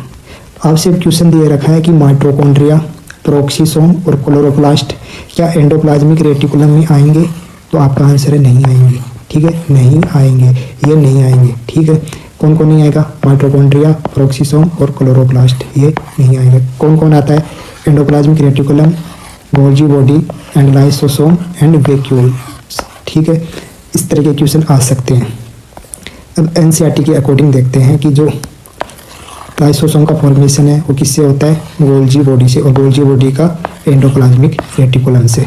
आपसे क्वेश्चन दिए रखा है कि माइटोकॉन्ड्रिया, प्रोक्सीसोम और क्लोरोप्लास्ट क्या एंडोप्लाज्मिक रेटिकुलम में आएंगे? तो आपका आंसर है नहीं आएंगे, ठीक है, नहीं आएंगे, ये नहीं आएंगे, ठीक है। कौन कौन नहीं आएगा? माइटोकॉन्ड्रिया, प्रोक्सीसोम और क्लोरोप्लास्ट, ये नहीं आएगा। कौन कौन आता है? Endoplasmic reticulum, Golgi body and lysosome and vacuole, ठीक है। इस तरह के क्वेश्चन आ सकते हैं। अब NCERT के अकॉर्डिंग देखते हैं कि जो लाइसोसोम का फॉर्मेशन है वो किससे होता है? गोल्जी बॉडी से, और गोल्जी बॉडी का एंडोप्लाज्मिक रेटिकुलम से।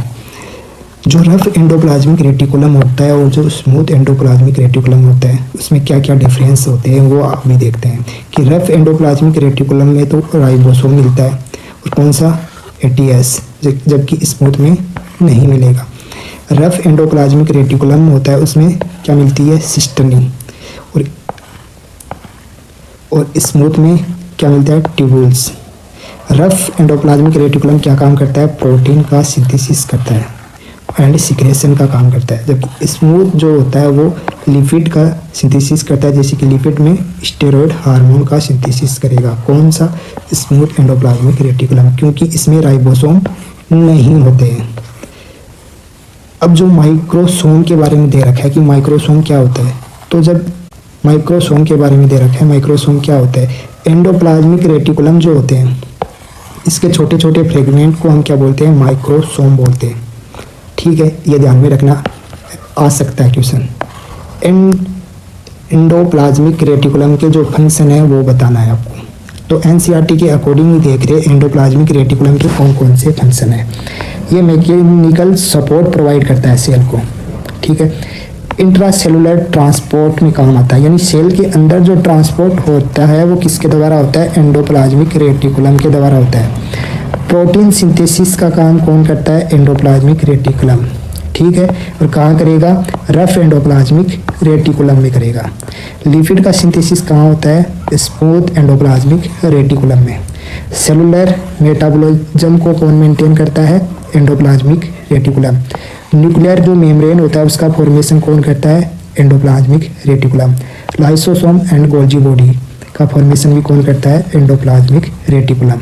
जो रफ एंडोप्लाज्मिक रेटिकुलम होता है और जो स्मूथ एंडोप्लाज्मिक रेटिकुलम होता है उसमें क्या क्या डिफरेंस होते हैं वो आप भी देखते हैं कि रफ एंडोप्लाज्मिक रेटिकुलम में तो राइबोसोम मिलता है और कौन सा? ATS, जबकि स्मूथ में नहीं मिलेगा। रफ एंडोप्लाज्मिक रेटिकुलम होता है उसमें क्या मिलती है? सिस्टनी, और स्मूथ में क्या मिलता है? ट्यूबुल्स। रफ एंडोप्लाज्मिक रेटिकुलम क्या काम करता है? प्रोटीन का सिंथेसिस करता है एंड सिक्रेशन का काम करता है, जबकि स्मूथ जो होता है वो लिपिड का सिंथेसिस करता है, जैसे कि लिपिड में स्टेरॉयड हार्मोन का सिंथेसिस करेगा। कौन सा? स्मूथ एंडोप्लाज्मिक रेटिकुलम, क्योंकि इसमें राइबोसोम नहीं होते हैं। अब जो माइक्रोसोम के बारे में दे रखा है कि माइक्रोसोम क्या होता है, तो जब माइक्रोसोम के बारे में दे रखा है, माइक्रोसोम क्या होता है? एंडोप्लाज्मिक रेटिकुलम जो होते हैं इसके छोटे छोटे फ्रेगमेंट को हम क्या बोलते हैं? माइक्रोसोम बोलते हैं, ठीक है। ये ध्यान में रखना, आ सकता है क्वेश्चन। एंडोप्लाज्मिक रेटिकुलम के जो फंक्शन है वो बताना है आपको। तो NCERT के अकॉर्डिंग ही देख रहे हैं एंडोप्लाज्मिक रेटिकुलम के कौन कौन से फंक्शन है। ये मैकेनिकल सपोर्ट प्रोवाइड करता है सेल को, ठीक है। इंट्रासेलुलर ट्रांसपोर्ट में काम आता है, यानी सेल के अंदर जो ट्रांसपोर्ट होता है वो किसके द्वारा होता है? एंडोप्लाज्मिक रेटिकुलम के द्वारा होता है। प्रोटीन सिंथेसिस का काम कौन करता है? एंडोप्लाज्मिक रेटिकुलम, ठीक है। और कहाँ करेगा? रफ एंडोप्लाज्मिक रेटिकुलम में करेगा। लिपिड का सिंथेसिस कहाँ होता है? स्मूथ एंडोप्लाज्मिक रेटिकुलम में। सेलुलर मेटाबॉलिज्म को कौन मेंटेन करता है? Endoplasmic reticulum. न्यूक्लियर जो मेम्ब्रेन होता है उसका फॉर्मेशन कौन करता है? Endoplasmic reticulum. Lysosome and Golgi body का फॉर्मेशन भी कौन करता है? Endoplasmic reticulum.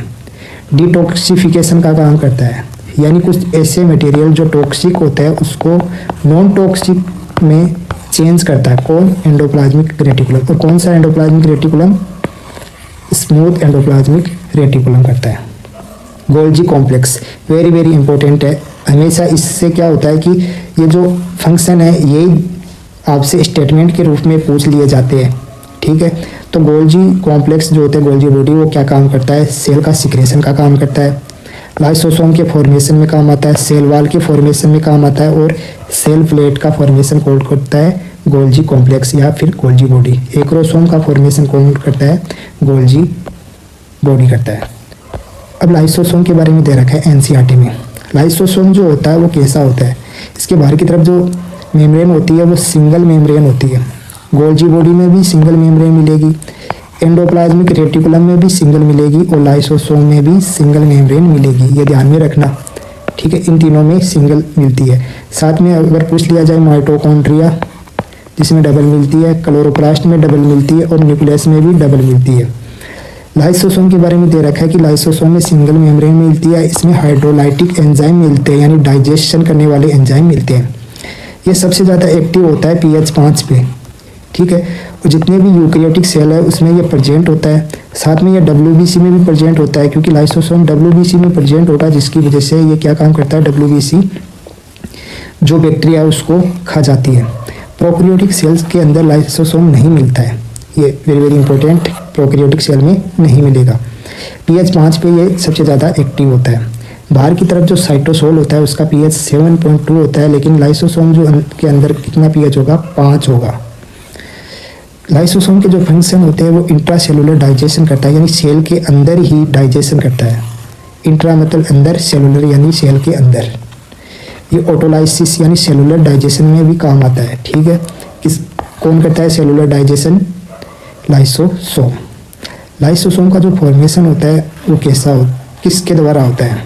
डिटॉक्सिफिकेशन का काम करता है, यानी कुछ ऐसे मटेरियल जो टॉक्सिक होता है उसको नॉन टॉक्सिक में चेंज करता है। कौन? Endoplasmic reticulum. और कौन सा endoplasmic reticulum? Smooth endoplasmic reticulum करता है। Golgi complex very very important है। हमेशा इससे क्या होता है कि ये जो फंक्शन है ये आपसे स्टेटमेंट के रूप में पूछ लिए जाते हैं, ठीक है। तो गोल्जी कॉम्प्लेक्स जो होते हैं, गोल्जी बॉडी, वो क्या काम करता है? सेल का सिक्रेशन का काम करता है। लाइसोसोम के फॉर्मेशन में काम आता है, सेल वॉल के फॉर्मेशन में काम आता है, और सेल प्लेट का फॉर्मेशन कौन करता है? गोल्जी कॉम्प्लेक्स या फिर गोल्जी बॉडी। एक्रोसोम का फॉर्मेशन कौन करता है? गोल्जी बॉडी करता है। अब लाइसोसोम के बारे में दे रखा है NCERT में। लाइसोसोम जो होता है वो कैसा होता है? इसके बाहर की तरफ जो मेम्ब्रेन होती है वो सिंगल मेम्ब्रेन होती है। गोल्जी बॉडी में भी सिंगल मेम्ब्रेन मिलेगी, एंडोप्लाज्मिक रेटिकुलम में भी सिंगल मिलेगी और लाइसोसोम में भी सिंगल मेम्ब्रेन मिलेगी, ये ध्यान में रखना। ठीक है, इन तीनों में सिंगल मिलती है। साथ में अगर पूछ लिया जाए माइटोकॉन्ड्रिया जिसमें डबल मिलती है, क्लोरोप्लास्ट में डबल मिलती है और न्यूक्लियस में भी डबल मिलती है। लाइसोसोम के बारे में दे रखा है कि लाइसोसोम में सिंगल मेम्ब्रेन मिलती है, इसमें हाइड्रोलाइटिक एंजाइम मिलते हैं यानी डाइजेशन करने वाले एंजाइम मिलते हैं। ये सबसे ज़्यादा एक्टिव होता है pH 5 पे। ठीक है, और जितने भी यूकैरियोटिक सेल है उसमें ये प्रेजेंट होता है। साथ में ये WBC में भी प्रेजेंट होता है क्योंकि लाइसोसोम WBC में प्रेजेंट होगा, जिसकी वजह से ये क्या काम करता है, WBC जो बैक्टीरिया है उसको खा जाती है। प्रोकैरियोटिक सेल्स के अंदर लाइसोसोम नहीं मिलता है, ये very very important, prokaryotic cell में नहीं मिलेगा। pH 5 पे ये सबसे ज़्यादा एक्टिव होता है। बाहर की तरफ जो साइटोसोल होता है उसका pH 7.2 होता है, लेकिन लाइसोसोम जो के अंदर कितना pH होगा, 5 होगा। लाइसोसोम के जो फंक्शन होते हैं वो इंट्रासेलुलर डाइजेशन करता है, यानी सेल के अंदर ही डाइजेशन करता है। इंट्रा मतलब अंदर, सेलुलर यानी सेल के अंदर। ये ऑटोलाइसिस यानी सेलुलर डाइजेशन में भी काम आता है। ठीक है, कौन करता है सेलुलर डाइजेशन, लाइसोसोम। लाइसोसोम का जो फॉर्मेशन होता है वो कैसा हो, किसके द्वारा होता है,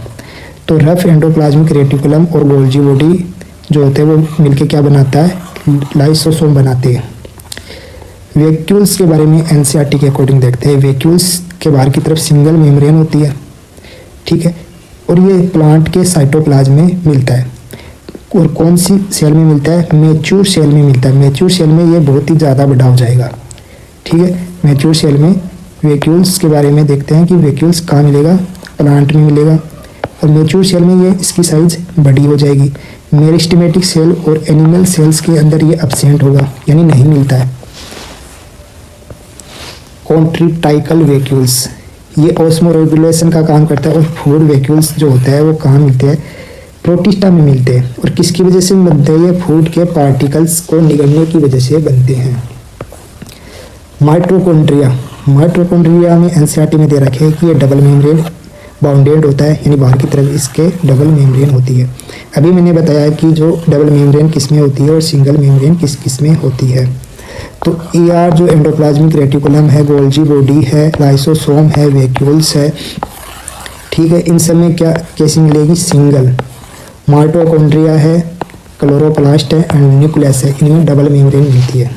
तो रफ एंडोप्लाज्मिक रेटिकुलम और गोल्जी बॉडी जो होते हैं वो मिलके क्या बनाता है, लाइसोसोम बनाते हैं। वैक्यूल्स के बारे में एनसीईआरटी के अकॉर्डिंग देखते हैं। वैक्यूल्स के बाहर की तरफ सिंगल मेम्ब्रेन होती है। ठीक है, और ये प्लांट के साइटोप्लाज्म में मिलता है। और कौन सी सेल में मिलता है, मैच्योर सेल में मिलता है। मैच्योर सेल में ये बहुत ही ज़्यादा बड़ा हो जाएगा। ठीक है, मैच्योर सेल में वैक्यूल्स के बारे में देखते हैं कि वैक्यूल्स कहाँ मिलेगा, प्लांट में मिलेगा। और मैच्योर सेल में ये इसकी साइज बड़ी हो जाएगी। मेरिस्टेमेटिक सेल और एनिमल सेल्स के अंदर ये एब्सेंट होगा यानी नहीं मिलता है। कॉन्ट्रिप्टाइकल वैक्यूल्स ये ऑस्मोरेगुलेशन का काम करता है। और फूड वैक्यूल्स जो होता है वो कहाँ मिलते हैं, प्रोटिस्टा में मिलते हैं। और किसकी वजह से बनते हैं, ये फूड के पार्टिकल्स को निगलने की वजह से बनते हैं। माइटोकॉन्ड्रिया, माइटोकॉन्ड्रिया में एनसीईआरटी में दे रखे हैं कि ये डबल मेम्ब्रेन बाउंडेड होता है, यानी बाहर की तरफ इसके डबल मेम्ब्रेन होती है। अभी मैंने बताया कि जो डबल मेम्ब्रेन किस में होती है और सिंगल मेम्ब्रेन किस किस में होती है। तो ER जो एंडोप्लाज्मिक रेटिकुलम है, गोल्जी बॉडी है, लाइसोसोम है, वैक्यूल्स है। ठीक है, इन सब में क्या कैसी मिलेगी, सिंगल। माइटोकॉन्ड्रिया है, क्लोरोप्लास्ट है एंड न्यूक्लियस है, इनमें डबल मेम्ब्रेन मिलती है।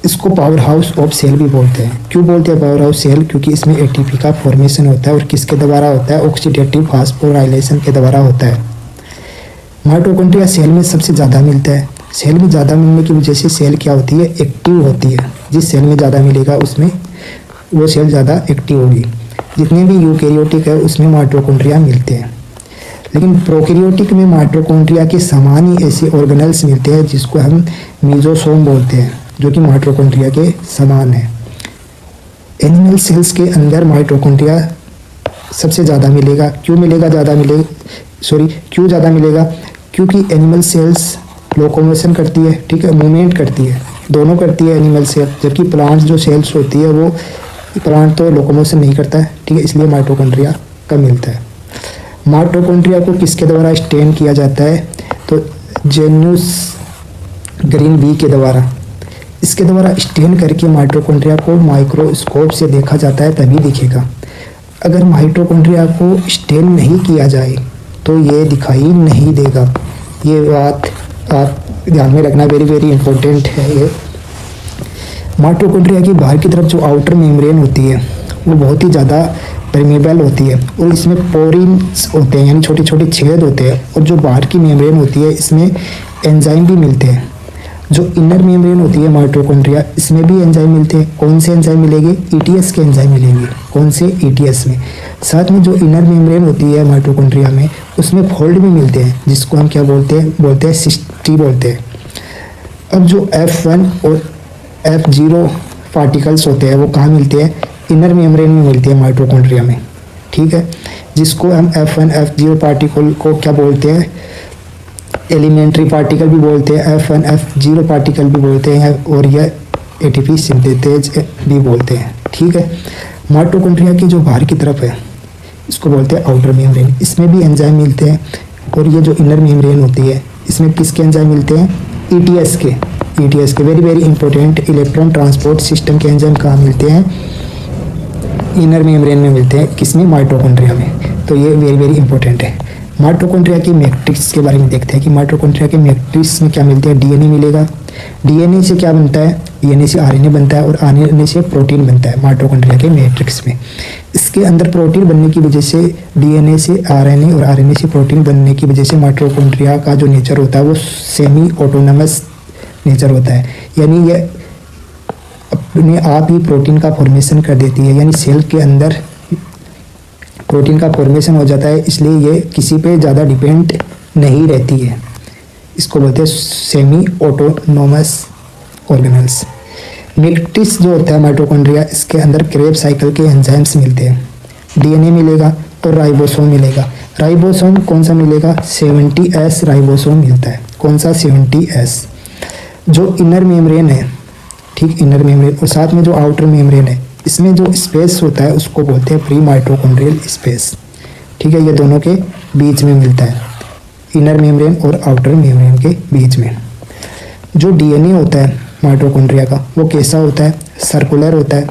इसको पावर हाउस ऑफ सेल भी बोलते हैं। क्यों बोलते हैं पावर हाउस सेल, क्योंकि इसमें ATP का फॉर्मेशन होता है और किसके द्वारा होता है, ऑक्सीडेटिव फास्फोराइलेशन के द्वारा होता है। माइटोकॉन्ड्रिया सेल में सबसे ज़्यादा मिलता है। सेल में ज़्यादा मिलने की वजह से सेल क्या होती है, एक्टिव होती है। जिस सेल में ज़्यादा मिलेगा उसमें वो सेल ज़्यादा एक्टिव होगी। जितने भी यूकैरियोटिक है उसमें माइटोकॉन्ड्रिया मिलते हैं, लेकिन प्रोकैरियोटिक में माइटोकॉन्ड्रिया के समान ही ऐसे ऑर्गेनेल्स मिलते हैं जिसको हम मीजोसोम बोलते हैं, जो कि माइटोकॉन्ड्रिया के समान है। एनिमल सेल्स के अंदर माइटोकॉन्ड्रिया सबसे ज़्यादा मिलेगा। क्यों मिलेगा, क्यों ज़्यादा मिलेगा, क्योंकि एनिमल सेल्स लोकोमोशन करती है। ठीक है, मूवमेंट करती है, दोनों करती है एनिमल सेल, जबकि प्लांट जो सेल्स होती है वो प्लांट तो लोकोमोशन नहीं करता है। ठीक है, इसलिए माइटोकॉन्ड्रिया कम मिलता है। माइटोकॉन्ड्रिया को किसके द्वारा स्टेन किया जाता है, तो जेन्यूस ग्रीन बी के द्वारा। इसके द्वारा स्टेन करके माइटोकॉन्ड्रिया को माइक्रोस्कोप से देखा जाता है, तभी दिखेगा। अगर माइटोकॉन्ड्रिया को स्टेन नहीं किया जाए तो ये दिखाई नहीं देगा। ये बात आप ध्यान में रखना, वेरी वेरी इंपॉर्टेंट है ये। माइटोकॉन्ड्रिया की बाहर की तरफ जो आउटर मेम्ब्रेन होती है वो बहुत ही ज़्यादा परमेबल होती है और इसमें पोरिन्स होते हैं यानी छोटे छोटे छेद होते हैं। और जो बाहर की मेम्ब्रेन होती है इसमें एंजाइम भी मिलते हैं। जो इनर मेम्ब्रेन होती है माइटोकॉन्ड्रिया, इसमें भी एंजाइम मिलते हैं। कौन से एंजाइम मिलेंगे, ETS के एंजाइम मिलेंगे। कौन से, ETS में। साथ में जो इनर मेम्ब्रेन होती है माइटोकॉन्ड्रिया में उसमें फोल्ड भी मिलते हैं, जिसको हम क्या बोलते हैं सिस्टी बोलते हैं। अब जो F1 और F0 पार्टिकल्स होते हैं वो कहाँ मिलते हैं, इनर मेम्ब्रेन में मिलते हैं माइटोकॉन्ड्रिया में। ठीक है, जिसको हम F1 F0 पार्टिकल को क्या बोलते हैं, एलिमेंट्री पार्टिकल भी बोलते हैं, F1 F0 पार्टिकल भी बोलते हैं, और यह ATP सिंथेसेज भी बोलते हैं। ठीक है, माइटोकॉन्ड्रिया की जो बाहर की तरफ है इसको बोलते हैं आउटर मेम्ब्रेन। इसमें भी एंजाइम मिलते हैं। और ये जो इनर मेम्ब्रेन होती है इसमें किसके एंजाइम मिलते हैं, ETS के। ETS के very important electron transport system के एंजाइम कहाँ मिलते हैं, इनर मेम्ब्रेन में मिलते हैं, किसमें, माइटोकॉन्ड्रिया में। तो ये वेरी इंपॉर्टेंट है। माइटोकॉन्ड्रिया की मैट्रिक्स के बारे में देखते हैं कि माइटोकॉन्ड्रिया के मैट्रिक्स में क्या मिलते हैं, डीएनए मिलेगा। डीएनए से क्या बनता है, डीएनए से आरएनए बनता है और आरएनए से प्रोटीन बनता है माइटोकॉन्ड्रिया के मैट्रिक्स में। इसके अंदर प्रोटीन बनने की वजह से, डीएनए से आरएनए और आरएनए से प्रोटीन बनने की वजह से माइटोकॉन्ड्रिया का जो नेचर होता है वो सेमी ऑटोनमस नेचर होता है, यानी ये अपने आप ही प्रोटीन का फॉर्मेशन कर देती है, यानी सेल के अंदर प्रोटीन का फॉर्मेशन हो जाता है, इसलिए ये किसी पे ज़्यादा डिपेंड नहीं रहती है। इसको बोलते हैं सेमी ऑटोनोमस ऑर्गेनल्स। मैट्रिक्स जो होता है माइटोकॉन्ड्रिया, इसके अंदर क्रेब साइकिल के एंजाइम्स मिलते हैं, डीएनए मिलेगा और राइबोसोम मिलेगा। राइबोसोम कौन सा मिलेगा, 70S राइबोसोम मिलता है। कौन सा, 70S। जो इनर मेम्ब्रेन है, ठीक, इनर मेम्ब्रेन और साथ में जो आउटर मेम्ब्रेन है, इसमें जो स्पेस होता है उसको बोलते हैं प्री माइटोकॉन्ड्रियल स्पेस। ठीक है, ये दोनों के बीच में मिलता है, इनर मेम्ब्रेन और आउटर मेम्ब्रेन के बीच में। जो डीएनए होता है माइटोकॉन्ड्रिया का, वो कैसा होता है, सर्कुलर होता है,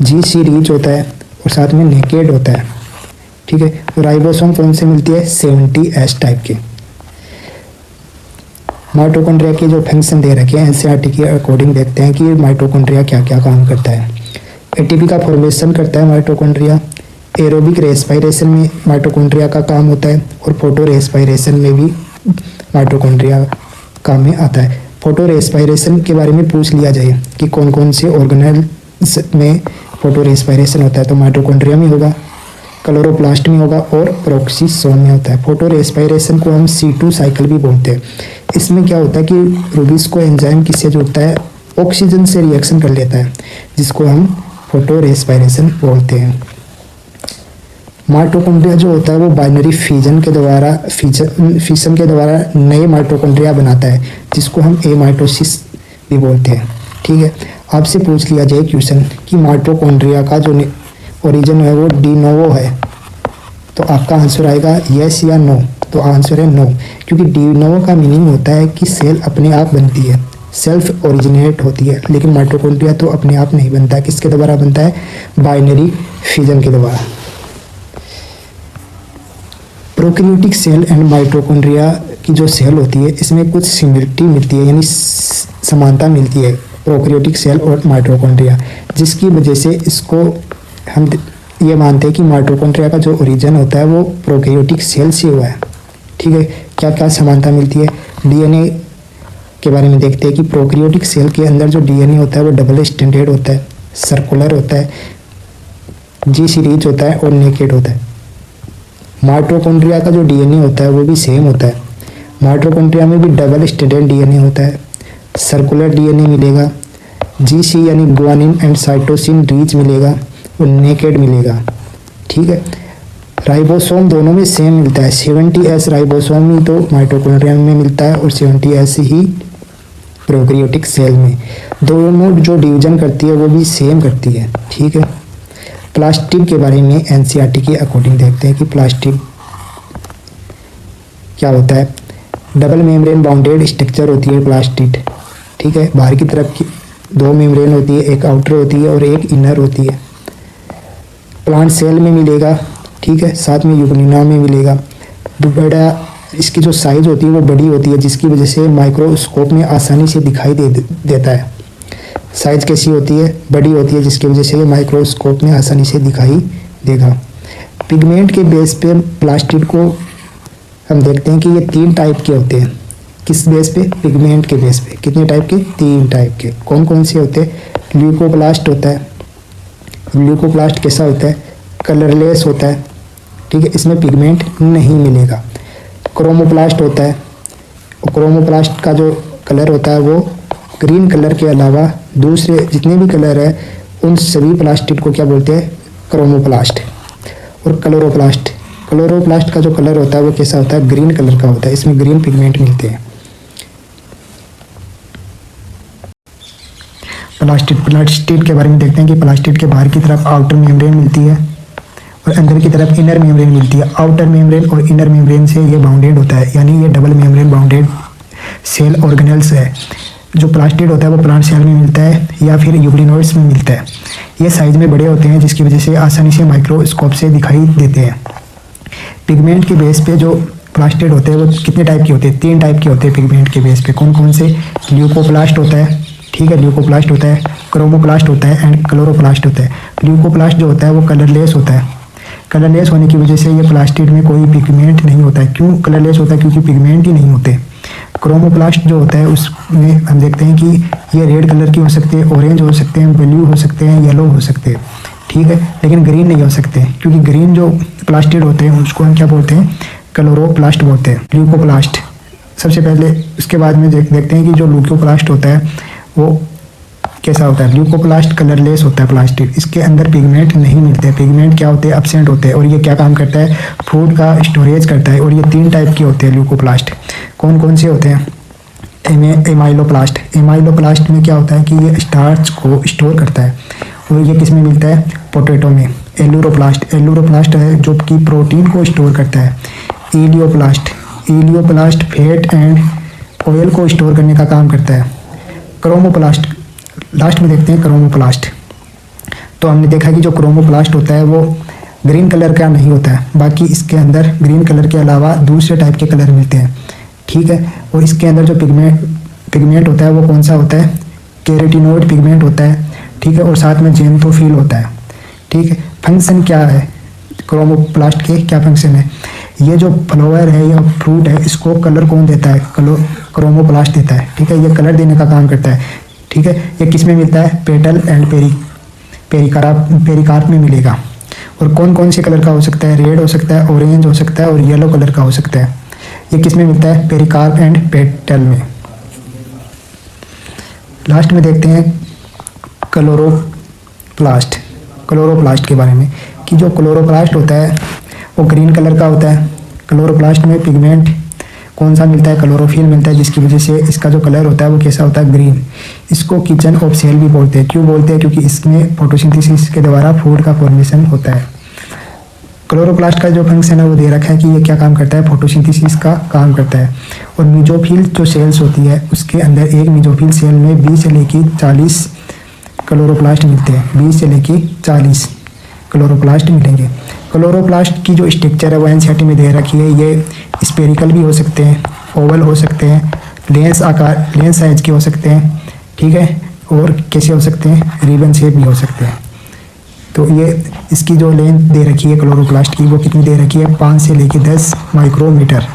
GC रिच होता है और साथ में नेकेड होता है। ठीक है, राइबोसोम कौन से मिलती है, 70S टाइप के। माइटोकॉन्ड्रिया के जो फंक्शन दे रखे हैं एनसीईआरटी के अकॉर्डिंग देखते हैं कि माइटोकॉन्ड्रिया क्या क्या काम करता है। एटीपी का फॉर्मेशन करता है माइटोकॉन्ड्रिया, एरोबिक रेस्पायरेशन में माइटोकॉन्ड्रिया का काम होता है और फोटो रेस्पायरेशन में भी माइटोकॉन्ड्रिया काम में आता है। फोटो रेस्पायरेशन के बारे में पूछ लिया जाए कि कौन कौन से ऑर्गेनेल्स में फोटो रेस्पायरेशन होता है, तो माइटोकॉन्ड्रिया में होगा, क्लोरोप्लास्ट में होगा और प्रोक्सीसोम में होता है। फोटो रेस्पायरेशन को हम C2 साइकिल भी बोलते हैं। इसमें क्या होता है कि रूबिस्को एंजाइम किससे जुड़ता है, ऑक्सीजन से रिएक्शन कर लेता है, जिसको हम फोटो रेस्पायरेशन बोलते हैं। माइटोकॉन्ड्रिया जो होता है वो बाइनरी फिजन के द्वारा नए माइटोकॉन्ड्रिया बनाता है, जिसको हम एमाइटोसिस भी बोलते हैं। ठीक है, आपसे पूछ लिया जाए क्वेश्चन कि माइटोकॉन्ड्रिया का जो ओरिजिन है वो डीनोवो है, तो आपका आंसर आएगा यस या नो। तो आंसर है नो, क्योंकि डीनोवो का मीनिंग होता है कि सेल अपने आप बनती है, सेल्फ ओरिजिनेट होती है, लेकिन माइटोकॉन्ड्रिया तो अपने आप नहीं बनता है। किसके द्वारा बनता है, बाइनरी फिजन के द्वारा। प्रोकैरियोटिक सेल एंड माइटोकॉन्ड्रिया की जो सेल होती है इसमें कुछ सिमिलरिटी मिलती है, यानी समानता मिलती है प्रोकैरियोटिक सेल और माइटोकॉन्ड्रिया, जिसकी वजह से इसको हम ये मानते हैं कि माइटोकॉन्ड्रिया का जो ओरिजिन होता है वो प्रोकैरियोटिक सेल से हुआ है। ठीक है, क्या क्या समानता मिलती है, डीएनए के बारे में देखते हैं कि प्रोकैरियोटिक सेल के अंदर जो डीएनए होता है वो डबल स्टैंडर्ड होता है, सर्कुलर होता है, GC रिच होता है और नेकेड होता है। माइटोकॉन्ड्रिया का जो डीएनए होता है वो भी सेम होता है। माइटोकॉन्ड्रिया में भी डबल स्टैंडर्ड डीएनए होता है, सर्कुलर डीएनए मिलेगा, GC यानी ग्वानिन एंड साइटोसिन रिच मिलेगा और नेकेड मिलेगा। ठीक है, राइबोसोम दोनों में सेम मिलता है, 70S राइबोसोम ही तो माइटोकॉन्ड्रिया में मिलता है और 70S ही प्रोकैरियोटिक सेल में। दोनों जो डिवीजन करती है वो भी सेम करती है। ठीक है, प्लास्टिड के बारे में एनसीईआरटी के अकॉर्डिंग देखते हैं कि प्लास्टिड क्या होता है। डबल मेम्ब्रेन बाउंडेड स्ट्रक्चर होती है प्लास्टिड। ठीक है, बाहर की तरफ की 2 मेम्ब्रेन होती है, एक आउटर होती है और एक इनर होती है। प्लांट सेल में मिलेगा, ठीक है, साथ में यूग्लिना में मिलेगा। बड़ा इसकी जो साइज होती है वो बड़ी होती है, जिसकी वजह से माइक्रोस्कोप में आसानी से दिखाई देता है। साइज कैसी होती है, बड़ी होती है, जिसकी वजह से ये माइक्रोस्कोप में आसानी से दिखाई देगा। पिगमेंट के बेस पे प्लास्टिड को हम देखते हैं कि ये 3 टाइप के होते हैं। किस बेस पे, पिगमेंट के बेस पे। कितने टाइप के, 3 टाइप के। कौन कौन से होते हैं, ल्यूकोप्लास्ट होता है। ल्यूकोप्लास्ट कैसा होता है, कलरलेस होता है। ठीक है, इसमें पिगमेंट नहीं मिलेगा। क्रोमोप्लास्ट होता है, क्रोमोप्लास्ट का जो कलर होता है वो ग्रीन कलर के अलावा दूसरे जितने भी कलर है उन सभी प्लास्टिड को क्या बोलते हैं, क्रोमोप्लास्ट। और क्लोरोप्लास्ट का जो कलर होता है वो कैसा होता है, ग्रीन कलर का होता है, इसमें ग्रीन पिगमेंट मिलते हैं। प्लास्टिड के बारे में देखते हैं कि प्लास्टिड के बाहर की तरफ आउटर मेम्ब्रेन मिलती है और अंदर की तरफ इनर मेम्ब्रेन मिलती है। आउटर मेम्ब्रेन और इनर मेम्ब्रेन से ये बाउंडेड होता है, यानी ये double membrane bounded cell organelles है। जो प्लास्टिड होता है वो प्लांट सेल में मिलता है या फिर यूग्लिनोइड्स में मिलता है। ये साइज में बड़े होते हैं जिसकी वजह से आसानी से माइक्रोस्कोप से दिखाई देते हैं। पिगमेंट के बेस पे जो प्लास्टिड होते हैं वो कितने टाइप के होते हैं? 3 टाइप के होते हैं पिगमेंट के बेस पे। कौन कौन से? ल्यूकोप्लास्ट होता है, ठीक है, ल्यूकोप्लास्ट होता है, क्रोमोप्लास्ट होता है एंड क्लोरोप्लास्ट होता है। ल्यूकोप्लास्ट जो होता है वो कलरलेस होता है। कलरलेस होने की वजह से ये प्लास्टिड में कोई पिगमेंट नहीं होता है। क्यों कलरलेस होता है? क्योंकि पिगमेंट ही नहीं होते। क्रोमोप्लास्ट जो होता है उसमें हम देखते हैं कि ये रेड कलर की हो सकते हैं, ऑरेंज हो सकते हैं, ब्लू हो सकते हैं, येलो हो सकते हैं, ठीक है, लेकिन ग्रीन नहीं हो सकते, क्योंकि ग्रीन जो प्लास्टिड होते हैं उसको हम क्या बोलते हैं? क्लोरोप्लास्ट बोलते हैं। ल्यूकोप्लास्ट सबसे पहले, उसके बाद में देखते हैं कि जो ल्यूकोप्लास्ट होता है वो कैसा होता है। ल्यूकोप्लास्ट कलरलेस होता है प्लास्टिड, इसके अंदर पिगमेंट नहीं मिलते। पिगमेंट क्या होते हैं? एब्सेंट होते हैं। और ये क्या काम करता है? फूड का स्टोरेज करता है। और ये 3 टाइप के होते हैं ल्यूकोप्लास्ट। कौन कौन से होते हैं? एमाइलोप्लास्ट। एमाइलोप्लास्ट में क्या होता है कि ये स्टार्च को स्टोर करता है। और ये किस में मिलता है? पोटैटो में। एलुरोप्लास्ट, एलुरोप्लास्ट है जो कि प्रोटीन को स्टोर करता है। Elaioplast, elaioplast fat and oil को स्टोर करने का काम करता है। क्रोमोप्लास्ट, लास्ट में देखते हैं क्रोमोप्लास्ट। तो हमने देखा कि जो क्रोमोप्लास्ट होता है वो ग्रीन कलर का नहीं होता है, बाकी इसके अंदर ग्रीन कलर के अलावा दूसरे टाइप के कलर मिलते हैं, ठीक है। और इसके अंदर जो पिगमेंट होता है वो कौन सा होता है? कैरोटीनॉइड पिगमेंट होता है, ठीक है, और साथ में ज़ैंथोफिल होता है, ठीक है। फंक्शन क्या है क्रोमोप्लास्ट के? क्या फंक्शन है? ये जो फ्लावर है या फ्रूट है इसको कलर कौन देता है? क्रोमोप्लास्ट देता है, ठीक है। ये कलर देने का काम करता है, ठीक है। ये किस में मिलता है? पेटल एंड पेरिकार्प में मिलेगा। और कौन कौन से कलर का हो सकता है? रेड हो सकता है, ऑरेंज हो सकता है और येलो कलर का हो सकता है। ये किस में मिलता है? पेरिकार्प एंड पेटल में। लास्ट में देखते हैं क्लोरोप्लास्ट, क्लोरोप्लास्ट के बारे में कि जो क्लोरोप्लास्ट होता है वो ग्रीन कलर का होता है। क्लोरोप्लास्ट में पिगमेंट कौन सा मिलता है? क्लोरोफिल मिलता है, जिसकी वजह से इसका जो कलर होता है वो कैसा होता है? ग्रीन। इसको किचन ऑफ सेल भी बोलते हैं। क्यों बोलते हैं? क्योंकि इसमें फोटोसिंथेसिस के द्वारा फूड का फॉर्मेशन होता है। क्लोरोप्लास्ट का जो फंक्शन है वो दे रखा है कि ये क्या काम करता है? फोटोसिंथेसिस का काम करता है। और मेसोफिल जो सेल्स होती है उसके अंदर एक मेसोफिल सेल में 20 से लेकर 40 क्लोरोप्लास्ट मिलते हैं। 20 से लेकर 40 क्लोरोप्लास्ट मिलेंगे। क्लोरोप्लास्ट की जो स्ट्रक्चर है वो एनसीईआरटी में दे रखी है। ये स्पेरिकल भी हो सकते हैं, ओवल हो सकते हैं, लेंस साइज के हो सकते हैं, ठीक है, और कैसे हो सकते हैं? रिबन शेप भी हो सकते हैं। तो ये इसकी जो लेंथ दे रखी है क्लोरोप्लास्ट की वो कितनी दे रखी है? 5 से लेकर 10 माइक्रोमीटर,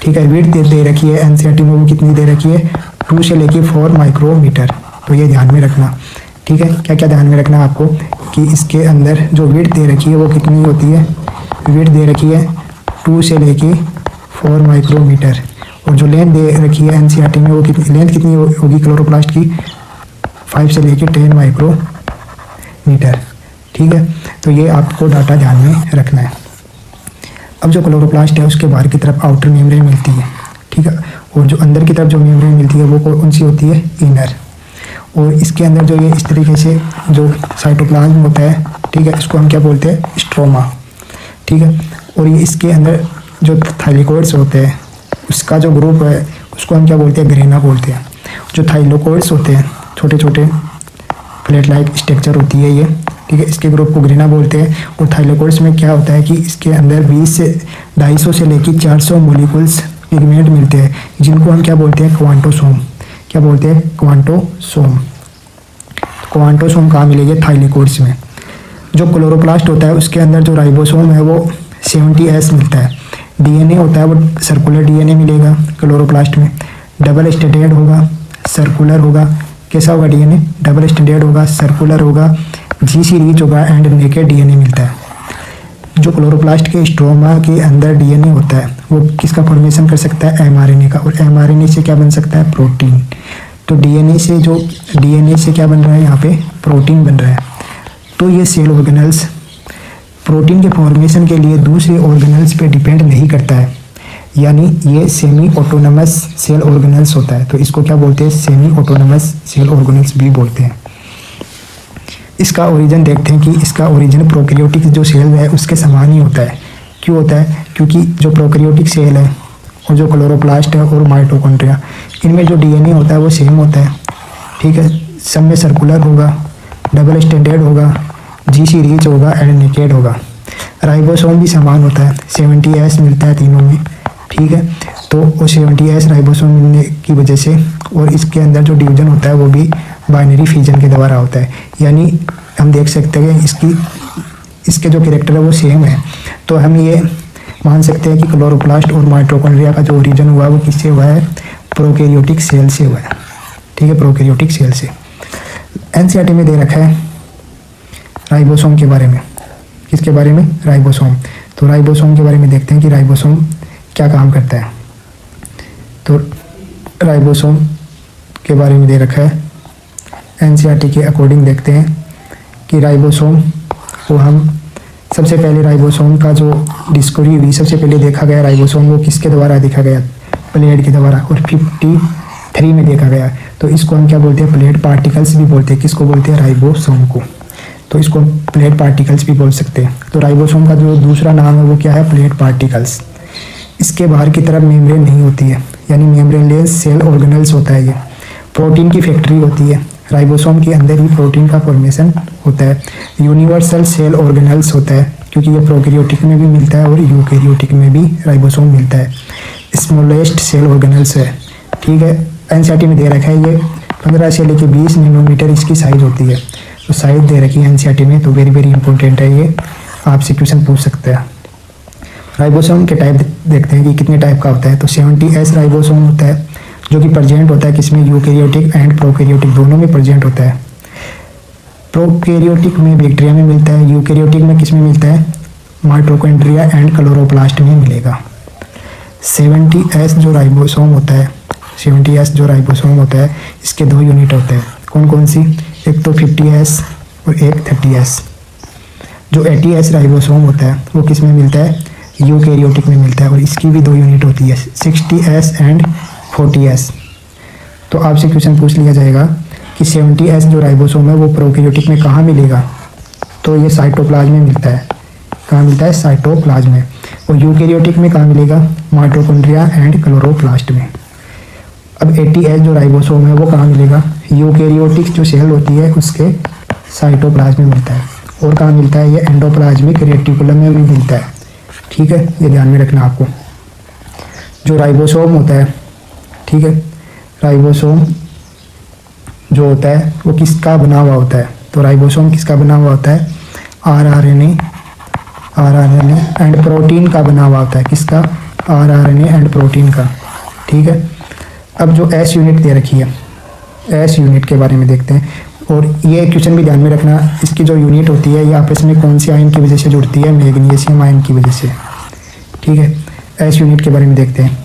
ठीक है। विड्थ दे रखी है एनसीईआरटी में वो कितनी दे रखी है? 2 से लेकर 4 माइक्रोमीटर। तो ये ध्यान में रखना, ठीक है। क्या क्या ध्यान में रखना है आपको कि इसके अंदर जो विड्थ दे रखी है वो कितनी होती है? विड्थ दे रखी है 2 से लेके 4 माइक्रोमीटर। और जो लेंथ दे रखी है एनसीईआरटी में वो लेंथ कितनी होगी क्लोरोप्लास्ट की? 5 से लेके 10 माइक्रोमीटर, ठीक है। तो ये आपको डाटा ध्यान में रखना है। अब जो क्लोरोप्लास्ट है उसके बाहर की तरफ आउटर मेम्ब्रेन मिलती है, ठीक है। और जो अंदर की तरफ जो मेम्ब्रेन मिलती है वो कौन सी होती है? इनर। और इसके अंदर जो ये इस तरीके से जो साइटोप्लाज्म होता है, ठीक है, इसको हम क्या बोलते हैं? स्ट्रोमा, ठीक है। और ये इसके अंदर जो थाइलेकोइड्स होते हैं उसका जो ग्रुप है उसको हम क्या बोलते हैं? ग्रेना बोलते हैं। जो थाइलेकोइड्स होते हैं छोटे छोटे प्लेट लाइक स्ट्रक्चर होती है ये, ठीक है, इसके ग्रुप को ग्रेना बोलते हैं। और थाइलेकोइड्स में क्या होता है कि इसके अंदर 20 से 250 से लेकर 400 मोलिकुल्स पिगमेंट मिलते हैं, जिनको हम क्या बोलते हैं? क्वांटोसोम। क्या बोलते हैं? क्वांटोसोम। क्वांटोसोम कहाँ मिलेंगे? थाइलेकोइड्स में। जो क्लोरोप्लास्ट होता है उसके अंदर जो राइबोसोम है वो 70S मिलता है। डीएनए होता है वो सर्कुलर डीएनए मिलेगा क्लोरोप्लास्ट में। डबल स्टैंडर्ड होगा, सर्कुलर होगा। कैसा होगा डीएनए? डबल स्टैंडर्ड होगा, सर्कुलर होगा, जीसी रिच होगा एंड नेकेड डीएनए मिलता है। जो क्लोरोप्लास्ट के स्ट्रोमा के अंदर डीएनए होता है वो किसका फॉर्मेशन कर सकता है? एमआरएनए का। और एमआरएनए से क्या बन सकता है? प्रोटीन। तो डीएनए से क्या बन रहा है? यहाँ पे प्रोटीन बन रहा है। तो ये सेल ऑर्गेनल्स प्रोटीन के फॉर्मेशन के लिए दूसरे ऑर्गेनल्स पे डिपेंड नहीं करता है, यानी ये सेमी ऑटोनमस सेल ऑर्गेनल्स होता है। तो इसको क्या बोलते हैं? सेमी ऑटोनमस सेल ऑर्गेनल्स भी बोलते हैं। इसका ओरिजिन देखते हैं कि इसका ओरिजिन प्रोकैरियोटिक जो सेल है उसके समान ही होता है। क्यों होता है? क्योंकि जो प्रोकैरियोटिक सेल है और जो क्लोरोप्लास्ट है और माइटोकॉन्ड्रिया, इनमें जो डीएनए होता है वो सेम होता है, ठीक है। सब में सर्कुलर होगा, डबल स्टैंडर्ड होगा, जीसी रिच होगा एंड नेकेड होगा। राइबोसोम भी समान होता है, 70S मिलता है तीनों में, ठीक है। तो वो 70S राइबोसोम मिलने की वजह से और इसके अंदर जो डिवीजन होता है वो भी बाइनरी फिजन के द्वारा होता है, यानी हम देख सकते हैं इसके जो कैरेक्टर है वो सेम है। तो हम ये मान सकते हैं कि क्लोरोप्लास्ट और माइटोकॉन्ड्रिया का जो ओरिजिन हुआ वो किससे हुआ है, प्रोकैरियोटिक सेल से हुआ है, ठीक है, प्रोकैरियोटिक सेल से। एनसीईआरटी में दे रखा है राइबोसोम के बारे में, किसके बारे में, राइबोसोम। तो राइबोसोम के बारे में देखते हैं कि राइबोसोम क्या काम करता है। तो राइबोसोम के बारे में दे रखा है एनसीईआरटी के अकॉर्डिंग। देखते हैं कि राइबोसोम को हम सबसे पहले राइबोसोम का जो डिस्कवरी हुई, सबसे पहले देखा गया राइबोसोम वो किसके द्वारा देखा गया, प्लेड के द्वारा, और 53 में देखा गया। तो इसको हम क्या बोलते हैं, प्लेड पार्टिकल्स भी बोलते हैं। किसको बोलते हैं, राइबोसोम को। तो इसको प्लेड पार्टिकल्स भी बोल सकते हैं। तो राइबोसोम का जो दूसरा नाम है वो क्या है, प्लेड पार्टिकल्स। इसके बाहर की तरफ मेम्ब्रेन नहीं होती है, यानी मेम्ब्रेनलेस सेल ऑर्गेनेल्स होता है ये। प्रोटीन की फैक्ट्री होती है, राइबोसोम के अंदर ही प्रोटीन का फॉर्मेशन होता है। यूनिवर्सल सेल ऑर्गेनेल्स होता है, क्योंकि ये प्रोकैरियोटिक में भी मिलता है और यूकैरियोटिक में भी राइबोसोम मिलता है। स्मॉलेस्ट सेल ऑर्गेनेल्स है, ठीक है। एनसीईआरटी में दे रखा है ये 15 से लेकर 20 नैनोमीटर इसकी साइज होती है। तो साइज दे रखी है एनसीईआरटी में, तो वेरी वेरी इंपॉर्टेंट है ये, आपसे क्वेश्चन पूछ सकते हैं। राइबोसोम के टाइप देखते हैं कि कितने टाइप का होता है। तो 70S राइबोसोम होता है, जो कि प्रेजेंट होता है किसमें, यूकैरियोटिक एंड प्रोकैरियोटिक दोनों में प्रेजेंट होता है। प्रोकैरियोटिक में बैक्टीरिया में मिलता है, यूकैरियोटिक में किसमें मिलता है, माइटोकॉन्ड्रिया एंड क्लोरोप्लास्ट में मिलेगा। 70S जो राइबोसोम होता है, 70S जो राइबोसोम होता है, इसके 2 यूनिट होते हैं। कौन कौन सी, एक तो 50S और एक 30S। जो 80S राइबोसोम होता है वो किस में मिलता है, यूकैरियोटिक में मिलता है, और इसकी भी 2 यूनिट होती है, 60S एंड 40S। तो आपसे क्वेश्चन पूछ लिया जाएगा कि 70S जो राइबोसोम है वो प्रोकैरियोटिक में कहाँ मिलेगा। तो ये साइटोप्लाज्म में मिलता है। कहाँ मिलता है, साइटोप्लाज्म में। और यूकैरियोटिक में कहाँ मिलेगा, माइटोकॉन्ड्रिया एंड क्लोरोप्लास्ट में। अब 80S जो राइबोसोम है वो कहाँ मिलेगा, यूकैरियोटिक जो सेल होती है उसके साइटोप्लाज्म में मिलता है। और कहाँ मिलता है, ये एंडोप्लाज्मिक रेटिकुलम में भी मिलता है, ठीक है, ये ध्यान में रखना आपको। जो राइबोसोम होता है, ठीक है, राइबोसोम जो होता है वो किसका बना हुआ होता है। तो राइबोसोम किसका बना हुआ होता है, आरआरएनए एंड प्रोटीन का बना हुआ होता है। किसका, आरआरएनए एंड प्रोटीन का, ठीक है। अब जो S यूनिट दे रखी है, S यूनिट के बारे में देखते हैं। और ये क्वेश्चन भी ध्यान में रखना, इसकी जो यूनिट होती है ये आपस में कौन सी आयन की वजह से जुड़ती है, मैग्नीशियम आयन की वजह से, ठीक है। S यूनिट के बारे में देखते हैं।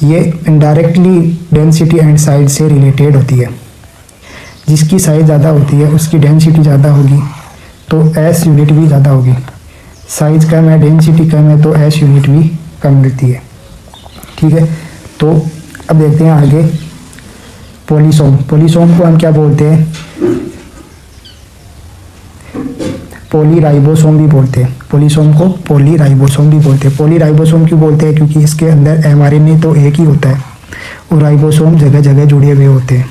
ये इनडायरेक्टली डेंसिटी एंड साइज से रिलेटेड होती है। जिसकी साइज ज़्यादा होती है उसकी डेंसिटी ज़्यादा होगी, तो S यूनिट भी ज़्यादा होगी। साइज कम है, डेंसिटी कम है, तो S यूनिट भी कम मिलती है, ठीक है। तो अब देखते हैं आगे पॉलीसोम। पॉलीसोम को हम क्या बोलते हैं, पॉलीराइबोसोम भी बोलते हैं। पॉलीसोम को पॉलीराइबोसोम भी बोलते हैं। पॉलीराइबोसोम क्यों बोलते हैं, क्योंकि इसके अंदर mRNA तो एक ही होता है और राइबोसोम जगह जगह जुड़े हुए होते हैं।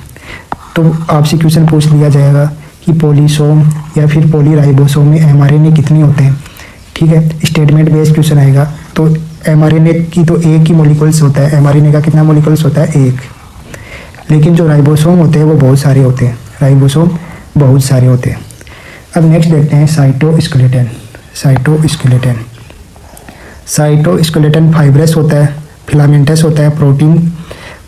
तो आपसे क्वेश्चन पूछ लिया जाएगा कि पॉलीसोम या फिर पॉलीराइबोसोम में mRNA कितने होते हैं, ठीक है। स्टेटमेंट बेस्ड क्वेश्चन आएगा। तो mRNA की तो एक ही मॉलिक्यूल्स होता है, mRNA का कितना मॉलिक्यूल्स होता है, एक। लेकिन जो राइबोसोम होते हैं वो बहुत सारे होते हैं, राइबोसोम बहुत सारे होते हैं। अब नेक्स्ट देखते हैं साइटोस्केलेटन। साइटोस्केलेटन फाइब्रस होता है, फिलामेंटस होता है,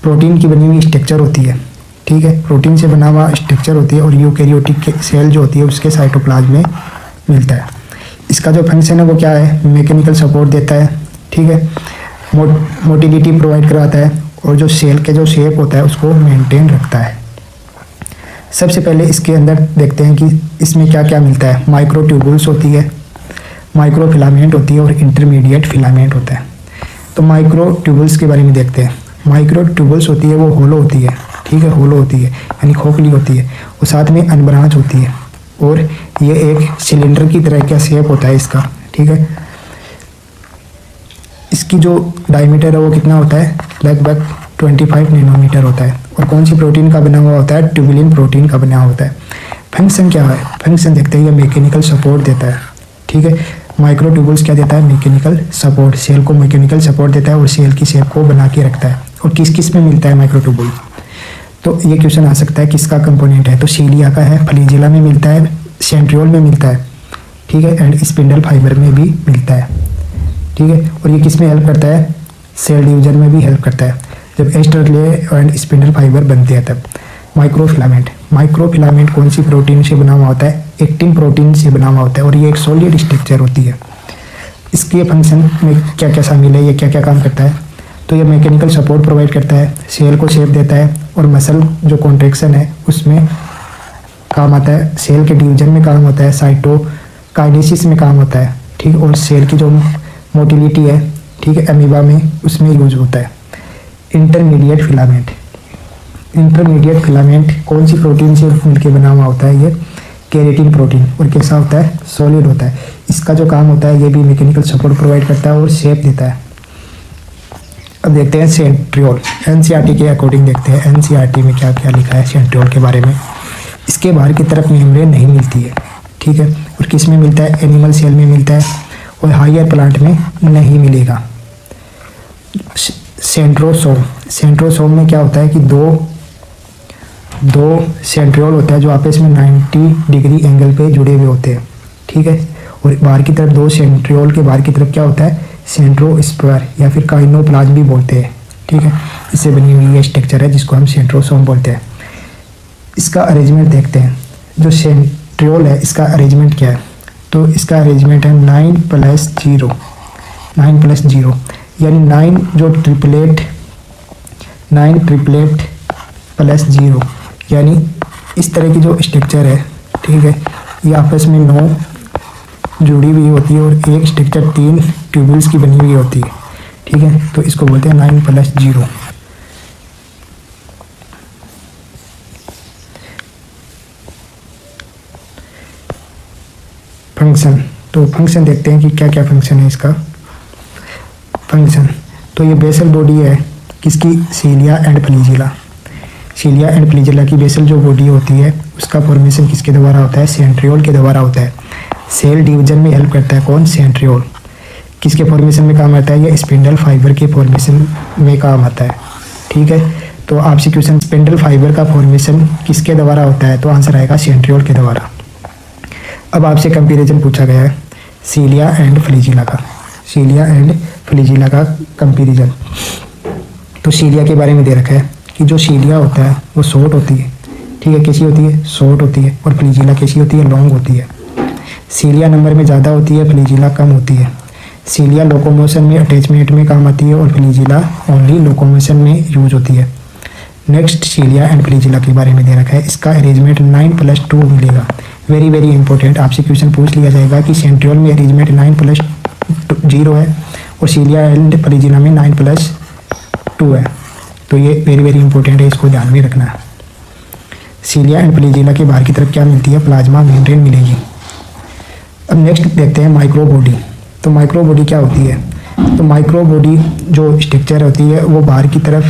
प्रोटीन की बनी हुई स्ट्रक्चर होती है, ठीक है, प्रोटीन से बना हुआ स्ट्रक्चर होती है। और यूकैरियोटिक सेल जो होती है उसके साइटोप्लाज्म में मिलता है। इसका जो फंक्शन है वो क्या है, मैकेनिकल सपोर्ट देता है, ठीक है, मोटिलिटी प्रोवाइड कराता है, और जो सेल के जो शेप होता है उसको मेंटेन रखता है। सबसे पहले इसके अंदर देखते हैं कि इसमें क्या क्या मिलता है। माइक्रोट्यूबुल्स होती है, माइक्रो फिलामेंट होती है और इंटरमीडिएट फिलामेंट होता है। तो माइक्रोट्यूबुल्स के बारे में देखते हैं। माइक्रोट्यूबुल्स होती है वो होलो होती है, ठीक है, होलो होती है यानी खोखली होती है, और साथ में अनब्रांच होती है, और ये एक सिलेंडर की तरह का शेप होता है इसका, ठीक है। इसकी जो डायमीटर है वो कितना होता है, लगभग 25 नैनोमीटर होता है। और कौन सी प्रोटीन का बना हुआ होता है, ट्यूबुलिन प्रोटीन का बना होता है। फंक्शन क्या है, फंक्शन देखते हैं, ये मैकेनिकल सपोर्ट देता है, ठीक है। माइक्रोट्यूबुल्स क्या देता है, मैकेनिकल सपोर्ट, सेल को मैकेनिकल सपोर्ट देता है और सेल की शेप को बना के रखता है। और किस किस में मिलता है माइक्रोट्यूबुल, तो ये क्वेश्चन आ सकता है किसका कंपोनेंट है, तो सीलिया का है, फ्लैजिला में मिलता है, सेंट्रियोल में मिलता है, ठीक है, एंड स्पिंडल फाइबर में भी मिलता है, ठीक है। और ये किस में हेल्प करता है, सेल डिवीजन में भी हेल्प करता है, जब एस्ट्रले एंड स्पिंडल फाइबर बनते हैं तब। माइक्रोफिलामेंट, माइक्रोफिलामेंट कौन सी प्रोटीन से बना हुआ होता है, एक्टिन प्रोटीन से बना हुआ होता है और ये एक सॉलिड स्ट्रक्चर होती है। इसके फंक्शन में क्या क्या शामिल है, ये क्या क्या काम करता है, तो ये मैकेनिकल सपोर्ट प्रोवाइड करता है, सेल को शेप देता है और मसल जो कॉन्ट्रैक्शन है उसमें काम आता है, सेल के डिवीजन में काम होता है, साइटोकाइनेसिस में काम होता है, ठीक। और सेल की जो मोटिलिटी है, ठीक है, अमीबा में उसमें यूज होता है। इंटरमीडिएट फिलामेंट, इंटरमीडिएट फिलामेंट कौन सी प्रोटीन से मिलकर बना हुआ होता है, ये केराटिन प्रोटीन, और कैसा होता है, सॉलिड होता है। इसका जो काम होता है ये भी मैकेनिकल सपोर्ट प्रोवाइड करता है और शेप देता है। अब देखते हैं सेंट्रियोल, एनसीईआरटी के अकॉर्डिंग देखते हैं एनसीईआरटी में क्या क्या लिखा है सेंट्रियोल के बारे में। इसके बाहर की तरफ मेम्ब्रेन नहीं मिलती है, ठीक है, और किस में मिलता है, एनिमल सेल में मिलता है और हायर प्लांट में नहीं मिलेगा। सेंट्रोसोम, सेंट्रोसोम में क्या होता है कि दो सेंट्रियोल होता है जो आपस में 90 डिग्री एंगल पे जुड़े हुए होते हैं, ठीक है। और बाहर की तरफ दो सेंट्रियोल के बाहर की तरफ क्या होता है, सेंट्रोस्फेयर या फिर काइनोप्लाज्म भी बोलते हैं, ठीक है। इससे बनी हुई ये स्ट्रक्चर है जिसको हम सेंट्रोसोम बोलते हैं। इसका अरेंजमेंट देखते हैं, जो सेंट्रियोल है इसका अरेंजमेंट क्या है, तो इसका अरेंजमेंट है 9+0, 9+0 यानी 9 जो ट्रिपलेट 9 ट्रिपलेट +0 यानी इस तरह की जो स्ट्रक्चर है, ठीक है, ये आपस में 9 जुड़ी हुई होती है और एक स्ट्रक्चर 3 ट्यूबुल्स की बनी हुई होती है, ठीक है। तो इसको बोलते हैं 9+0। फंक्शन, तो फंक्शन देखते हैं कि क्या क्या फंक्शन है इसका। फंक्शन, तो ये बेसल बॉडी है किसकी, cilia and flagella. Cilia and flagella की बेसल जो बॉडी होती है उसका फॉर्मेशन किसके द्वारा होता है, सेंट्रियोल के द्वारा होता है। सेल डिवीजन में हेल्प करता है कौन, सेंट्रियोल। किसके फॉर्मेशन में काम आता है, ये स्पिंडल फाइबर के फॉर्मेशन में काम आता है, ठीक है। तो आपसे क्वेश्चन, स्पिंडल फाइबर का फॉर्मेशन किसके द्वारा होता है, तो आंसर आएगा सेंट्रियोल के द्वारा। अब आपसे कंपैरिजन पूछा गया है सीलिया एंड फ्लैजिला का, सीलिया एंड फ्लैजिला का कंपैरिजन। तो सीलिया के बारे में दे रखा है कि जो सीलिया होता है वो शॉर्ट होती है, ठीक है, कैसी होती है, शॉर्ट होती है, और फ्लैजिला कैसी होती है, लॉन्ग होती है। सीलिया नंबर में ज़्यादा होती है, फ्लैजिला कम होती है। सीलिया लोकोमोशन में, अटैचमेंट में काम आती है और फ्लैजिला ओनली लोकोमोशन में यूज होती है। नेक्स्ट सीलिया एंड फ्लैजिला के बारे में दे रखा है, इसका अरेंजमेंट 9+2 मिलेगा। वेरी वेरी इंपॉर्टेंट, आपसे क्वेश्चन पूछ लिया जाएगा कि सेंट्रियोल में अरेंजमेंट 9+0 है और सीलिया एंड फ्लैजिला में 9+2 है। तो ये वेरी वेरी इंपॉर्टेंट है, इसको ध्यान में रखना है। सीलिया एंड फ्लैजिला के बाहर की तरफ क्या मिलती है, प्लाज्मा मेम्ब्रेन मिलेगी। अब नेक्स्ट देखते हैं माइक्रो बॉडी। तो माइक्रो बॉडी क्या होती है, तो माइक्रो बॉडी जो स्ट्रक्चर होती है वो बाहर की तरफ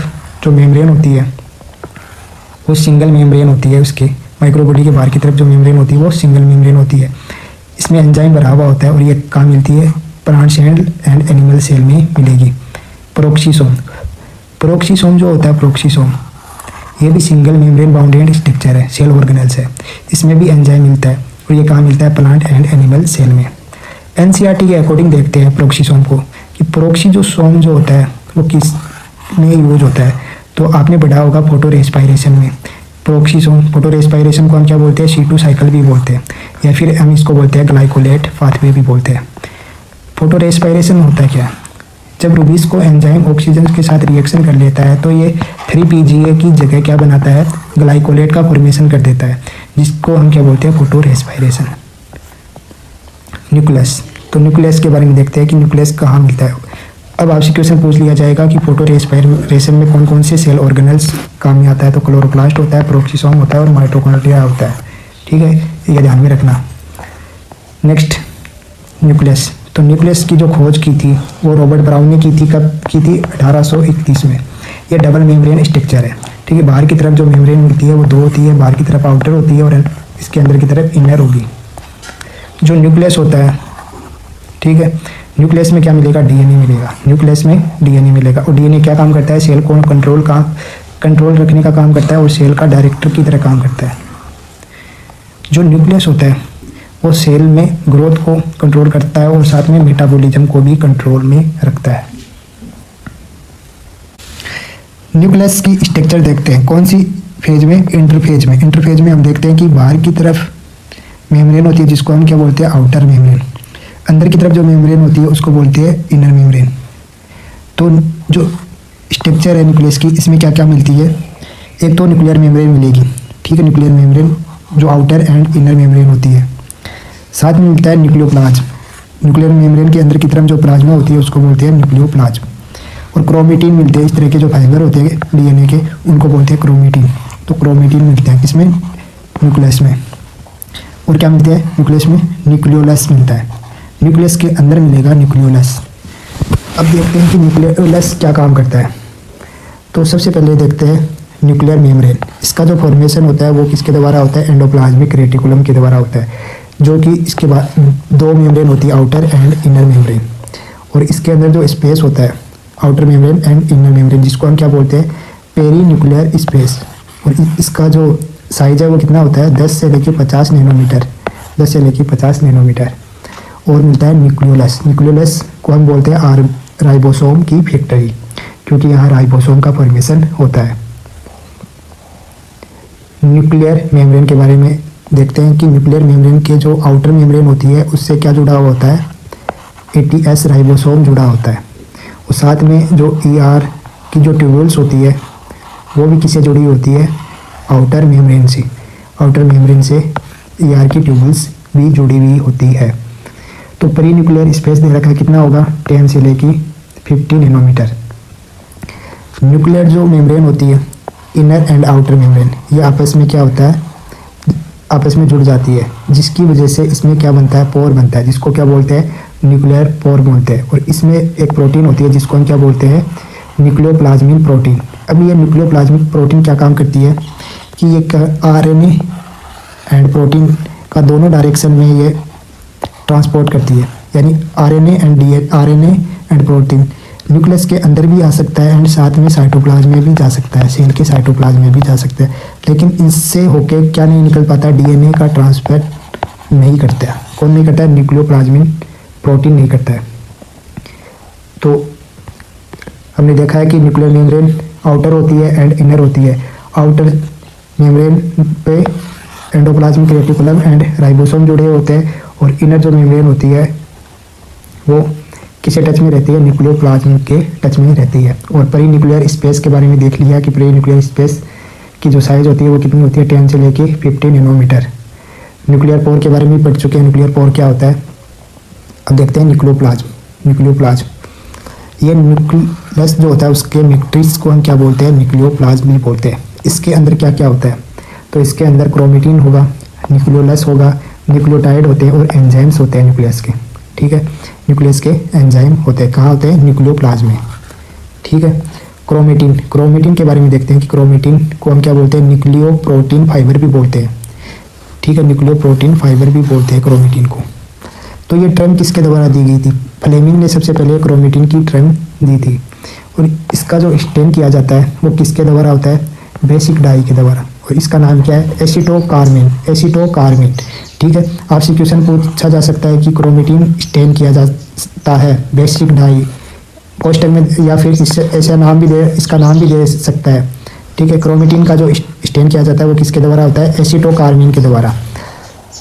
जो मेम्ब्रेन होती है वो सिंगल मेम्ब्रेन होती है। उसके माइक्रो बॉडी के बाहर की तरफ जो मेम्ब्रेन होती है वो सिंगल मेम्ब्रेन होती है। इसमें एंजाइम भरा हुआ होता है और ये कहाँ मिलती है, plant cell and animal cell में मिलेगी। प्रोक्सीसोम, प्रोक्सीसोम जो होता है प्रोक्सीसोम, ये भी सिंगल मेम्ब्रेन बाउंडेड स्ट्रक्चर है, सेल ऑर्गेनेल्स है। इसमें भी एंजाइम मिलता है और ये कहाँ मिलता है, प्लांट एंड एनिमल सेल में। एनसीईआरटी के अकॉर्डिंग देखते हैं प्रोक्सीसोम को कि प्रोक्सीसोम जो होता है वो किस में यूज होता है, तो आपने पढ़ा होगा फोटो रेस्पायरेशन में। प्रोक्सीसोम, फोटो रेस्पायरेशन को हम क्या बोलते हैं, C2 साइकिल भी बोलते हैं या फिर हम इसको बोलते हैं ग्लाइकोलेट पाथवे भी बोलते हैं। फोटो रेस्पायरेशन होता है क्या, जब रूबीज को एंजाइम ऑक्सीजन के साथ रिएक्शन कर लेता है तो ये 3-PGA की जगह क्या बनाता है, ग्लाइकोलेट का फॉर्मेशन कर देता है, जिसको हम क्या बोलते हैं, फोटो रेस्पायरेशन। न्यूक्लियस, तो न्यूक्लियस के बारे में देखते हैं कि न्यूक्लियस कहाँ मिलता है। अब आपसे क्वेश्चन पूछ लिया जाएगा कि फोटो रेस्पायरेशन में कौन कौन से सेल ऑर्गेनल्स काम में आता है, तो क्लोरोप्लास्ट होता है, प्रोक्सीसोम होता है और माइटोकॉन्ड्रिया होता है, ठीक है, ये ध्यान में रखना। नेक्स्ट न्यूक्लियस, तो न्यूक्लियस की जो खोज की थी वो रॉबर्ट ब्राउन ने की थी, कब की थी? 1831 में। ये डबल मेम्ब्रेन स्ट्रक्चर है, ठीक है। बाहर की तरफ जो मेम्ब्रेन होती है वो दो होती है, बाहर की तरफ आउटर होती है और इसके अंदर की तरफ इनर होगी। जो न्यूक्लियस होता है, ठीक है, न्यूक्लियस में क्या मिलेगा? डीएनए मिलेगा। न्यूक्लियस में डीएनए मिलेगा। और डीएनए क्या काम करता है? सेल को कंट्रोल रखने का काम करता है और सेल का डायरेक्टर की तरह काम करता है। जो न्यूक्लियस होता है वो सेल में ग्रोथ को कंट्रोल करता है और साथ में मेटाबॉलिज्म को भी कंट्रोल में रखता है। न्यूक्लियस की स्ट्रक्चर देखते हैं, कौन सी फेज में? इंटरफेज में। इंटरफेज में हम देखते हैं कि बाहर की तरफ मेम्ब्रेन होती है जिसको हम क्या बोलते हैं? Outer membrane. अंदर की तरफ जो मेम्ब्रेन होती है उसको बोलते हैं इनर मेम्ब्रेन। तो जो स्ट्रक्चर है न्यूक्लियस की, इसमें क्या क्या मिलती है? एक तो न्यूक्लियर मेम्ब्रेन मिलेगी, ठीक है, न्यूक्लियर मेम्ब्रेन जो आउटर एंड इनर मेम्ब्रेन होती है। साथ में मिलता है न्यूक्लियोप्लाज्म। न्यूक्लियर मेम्ब्रेन के अंदर की तरफ जो प्लाज्मा होती है उसको बोलते हैं न्यूक्लियोप्लाज्म। और क्रोमेटिन मिलते हैं, इस तरह के जो फाइबर होते हैं डीएनए के उनको बोलते हैं क्रोमेटिन। तो क्रोमेटिन मिलते हैं किसमें? न्यूक्लियस में। और क्या मिलते हैं न्यूक्लियस में? न्यूक्लियोलस मिलता है। न्यूक्लियस के अंदर मिलेगा न्यूक्लियोलस। अब देखते हैं कि न्यूक्लियोलस क्या काम करता है। तो सबसे पहले देखते हैं न्यूक्लियर मेम्ब्रेन। इसका जो फॉर्मेशन होता है वो किसके द्वारा होता है? एंडोप्लाज्मिक रेटिकुलम के द्वारा होता है, जो कि इसके बाद दो मेम्ब्रेन होती है, आउटर एंड इनर मेम्ब्रेन। और इसके अंदर जो स्पेस होता है outer membrane and inner membrane, जिसको हम क्या बोलते हैं? Perinuclear space. और इसका जो साइज है वो कितना होता है? 10 से लेकर 50 नैनोमीटर, 10 से लेकर 50 नैनोमीटर। और मिलता है न्यूक्लियोलस। न्यूक्लियोलस को हम बोलते हैं राइबोसोम की फैक्ट्री, क्योंकि यहाँ राइबोसोम का फॉर्मेशन होता है। न्यूक्लियर मेम्ब्रेन के बारे में देखते हैं कि न्यूक्लियर मेम्ब्रेन के जो आउटर मेम्ब्रेन होती है उससे क्या जुड़ा हुआ होता है? ATS राइबोसोम जुड़ा होता है। और साथ में जो ER की जो ट्यूब्यूल्स होती है वो भी किससे जुड़ी होती है? आउटर मेम्ब्रेन से। आउटर मेम्ब्रेन से ER की ट्यूब्यूल्स भी जुड़ी हुई होती है। तो प्री न्यूक्लियर स्पेस दे रखा है, कितना होगा? 10 से लेकर 50 नैनोमीटर। न्यूक्लियर जो मेम्ब्रेन होती है, इनर एंड आउटर मेम्ब्रेन, ये आपस में क्या होता है? आपस में जुड़ जाती है, जिसकी वजह से इसमें क्या बनता है? पोर बनता है, जिसको क्या बोलते हैं? न्यूक्लियर पोर बोलते हैं। और इसमें एक प्रोटीन होती है जिसको हम क्या बोलते हैं? Nucleoplasmic protein. अब ये न्यूक्लियोप्लाज्मिक प्रोटीन क्या काम करती है कि ये RNA एंड प्रोटीन का दोनों डायरेक्शन में ये ट्रांसपोर्ट करती है, यानी RNA एंड प्रोटीन न्यूक्लियस के अंदर भी आ सकता है एंड साथ में साइटोप्लाज्म में भी जा सकता है, सेल के साइटोप्लाज्म में भी जा सकता है। लेकिन इससे होके क्या नहीं निकल पाता? डीएनए का ट्रांसफर नहीं करता है। कौन नहीं करता है? न्यूक्लियोप्लाज्मिक प्रोटीन नहीं करता है। तो हमने देखा है कि न्यूक्लियर मेम्ब्रेन आउटर होती है एंड इनर होती है। आउटर मेम्ब्रेन पे एंडोप्लाज्मिक रेटिकुलम एंड राइबोसोम जुड़े होते हैं और इनर जो मेम्ब्रेन होती है वो किसे टच में रहती है? न्यूक्लियोप्लाज्म के टच में रहती है। और प्री न्यूक्लियर स्पेस के बारे में देख लिया कि प्री न्यूक्लियर स्पेस की जो साइज होती है वो कितनी होती है? 10 से लेके 50 नैनोमीटर। न्यूक्लियर पोर के बारे में पढ़ चुके हैं, न्यूक्लियर पोर क्या होता है। अब देखते हैं न्यूक्लियोप्लाज्म। ये न्यूक्लियस जो होता है उसके मैट्रिक्स को हम क्या बोलते हैं? न्यूक्लियोप्लाज्म भी बोलते हैं। इसके अंदर क्या क्या होता है? तो इसके अंदर क्रोमेटिन होगा, न्यूक्लियोलस होगा, न्यूक्लियोटाइड होते हैं और एंजाइम्स होते हैं न्यूक्लियस के, ठीक है। न्यूक्लियस के एंजाइम होते हैं, कहाँ होते हैं? न्यूक्लियोप्लाज्म में, ठीक है। क्रोमेटिन के बारे में देखते हैं कि क्रोमेटिन को हम क्या बोलते हैं? न्यूक्लियोप्रोटीन फाइबर भी बोलते हैं, ठीक है। न्यूक्लियोप्रोटीन फाइबर भी बोलते हैं क्रोमेटिन को। तो ये टर्म किसके द्वारा दी गई थी? फ्लेमिंग ने सबसे पहले क्रोमेटिन की टर्म दी थी। और इसका जो स्टेन किया जाता है वो किसके द्वारा होता है? बेसिक डाई के द्वारा। और इसका नाम क्या है? एसीटोकार्मिन, ठीक है। आपसे क्वेश्चन पूछा जा सकता है कि क्रोमेटिन स्टेन किया जाता है बेसिक डाई क्वेश्चन में, या फिर ऐसा नाम भी इसका नाम भी दे सकता है, ठीक है। क्रोमेटिन का जो स्टेन किया जाता है वो किसके द्वारा होता है? एसीटोकार्मिन के द्वारा।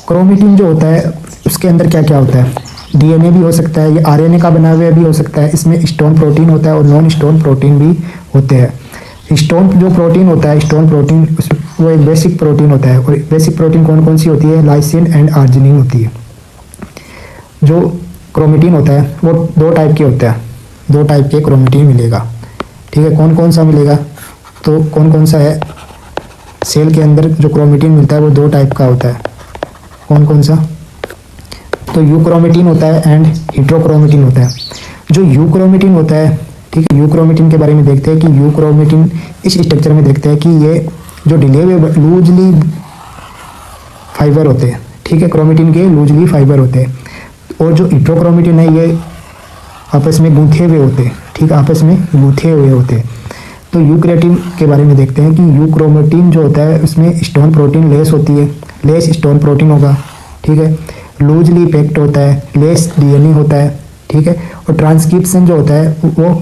क्रोमेटिन जो होता है उसके अंदर क्या क्या होता है? डीएनए भी हो सकता है, ये आरएनए का बना हुआ भी हो सकता है। इसमें स्टोन प्रोटीन होता है और नॉन स्टोन प्रोटीन भी होते हैं। स्टोन जो प्रोटीन होता है, स्टोन प्रोटीन वो एक बेसिक प्रोटीन होता है। और बेसिक प्रोटीन कौन कौन सी होती है? लाइसिन एंड आर्जिनिन होती है। जो क्रोमेटिन होता है वो दो टाइप के होता है, दो टाइप के क्रोमेटिन मिलेगा, ठीक है। कौन कौन सा मिलेगा? तो कौन कौन सा है? सेल के अंदर जो क्रोमेटिन मिलता है वो दो टाइप का होता है। कौन कौन सा? तो यूक्रोमेटिन होता है एंड हेट्रोक्रोमेटिन होता है। जो यूक्रोमेटिन होता है, ठीक है, यूक्रोमेटिन के बारे में देखते हैं कि यूक्रोमेटिन इस स्ट्रक्चर में देखते हैं कि ये जो डिले हुए लूजली फाइबर होते हैं, ठीक है, क्रोमेटिन के लूजली फाइबर होते हैं, और जो हेट्रोक्रोमेटिन है ये आपस में गूंथे हुए होते हैं, ठीक है, आपस में गूंथे हुए होते हैं। तो यूक्रेटिन के बारे में देखते हैं कि यूक्रोमेटिन जो होता है उसमें स्टोन प्रोटीन लेस होती है, लेस स्टोन प्रोटीन होगा, ठीक है, लूजली पैक्ड होता है, लेस डीएनए होता है, ठीक है, और ट्रांसक्रिप्शन जो होता है वो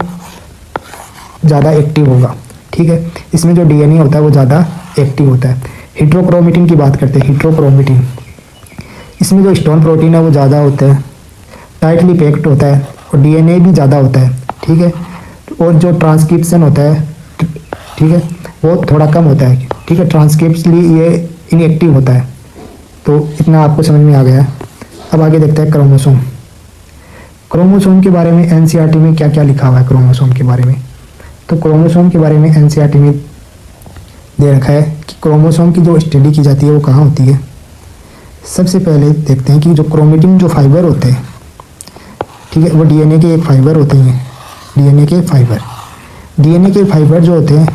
ज़्यादा एक्टिव होगा, ठीक है, इसमें जो डीएनए होता है वो ज़्यादा एक्टिव होता है। हेट्रोक्रोमेटिन की बात करते हैं, हेट्रोक्रोमेटिन इसमें जो स्टोन प्रोटीन है वो ज़्यादा होता है, टाइटली पैक्ड होता है और डीएनए भी ज़्यादा होता है, ठीक है, और जो ट्रांसक्रिप्शन होता है, ठीक है, वो थोड़ा कम होता है, ठीक है, ट्रांसक्रिप्शन ये इनएक्टिव होता है। तो इतना आपको समझ में आ गया। अब आगे देखते हैं क्रोमोसोम। क्रोमोसोम के बारे में एनसीईआरटी में क्या क्या लिखा हुआ है क्रोमोसोम के बारे में? तो क्रोमोसोम के बारे में एनसीईआरटी में दे रखा है कि क्रोमोसोम की जो स्टडी की जाती है वो कहाँ होती है। सबसे पहले देखते हैं कि जो क्रोमेटिन जो फाइबर होते हैं, ठीक है, वो डीएनए के एक फाइबर होते हैं, डीएनए के फाइबर जो होते हैं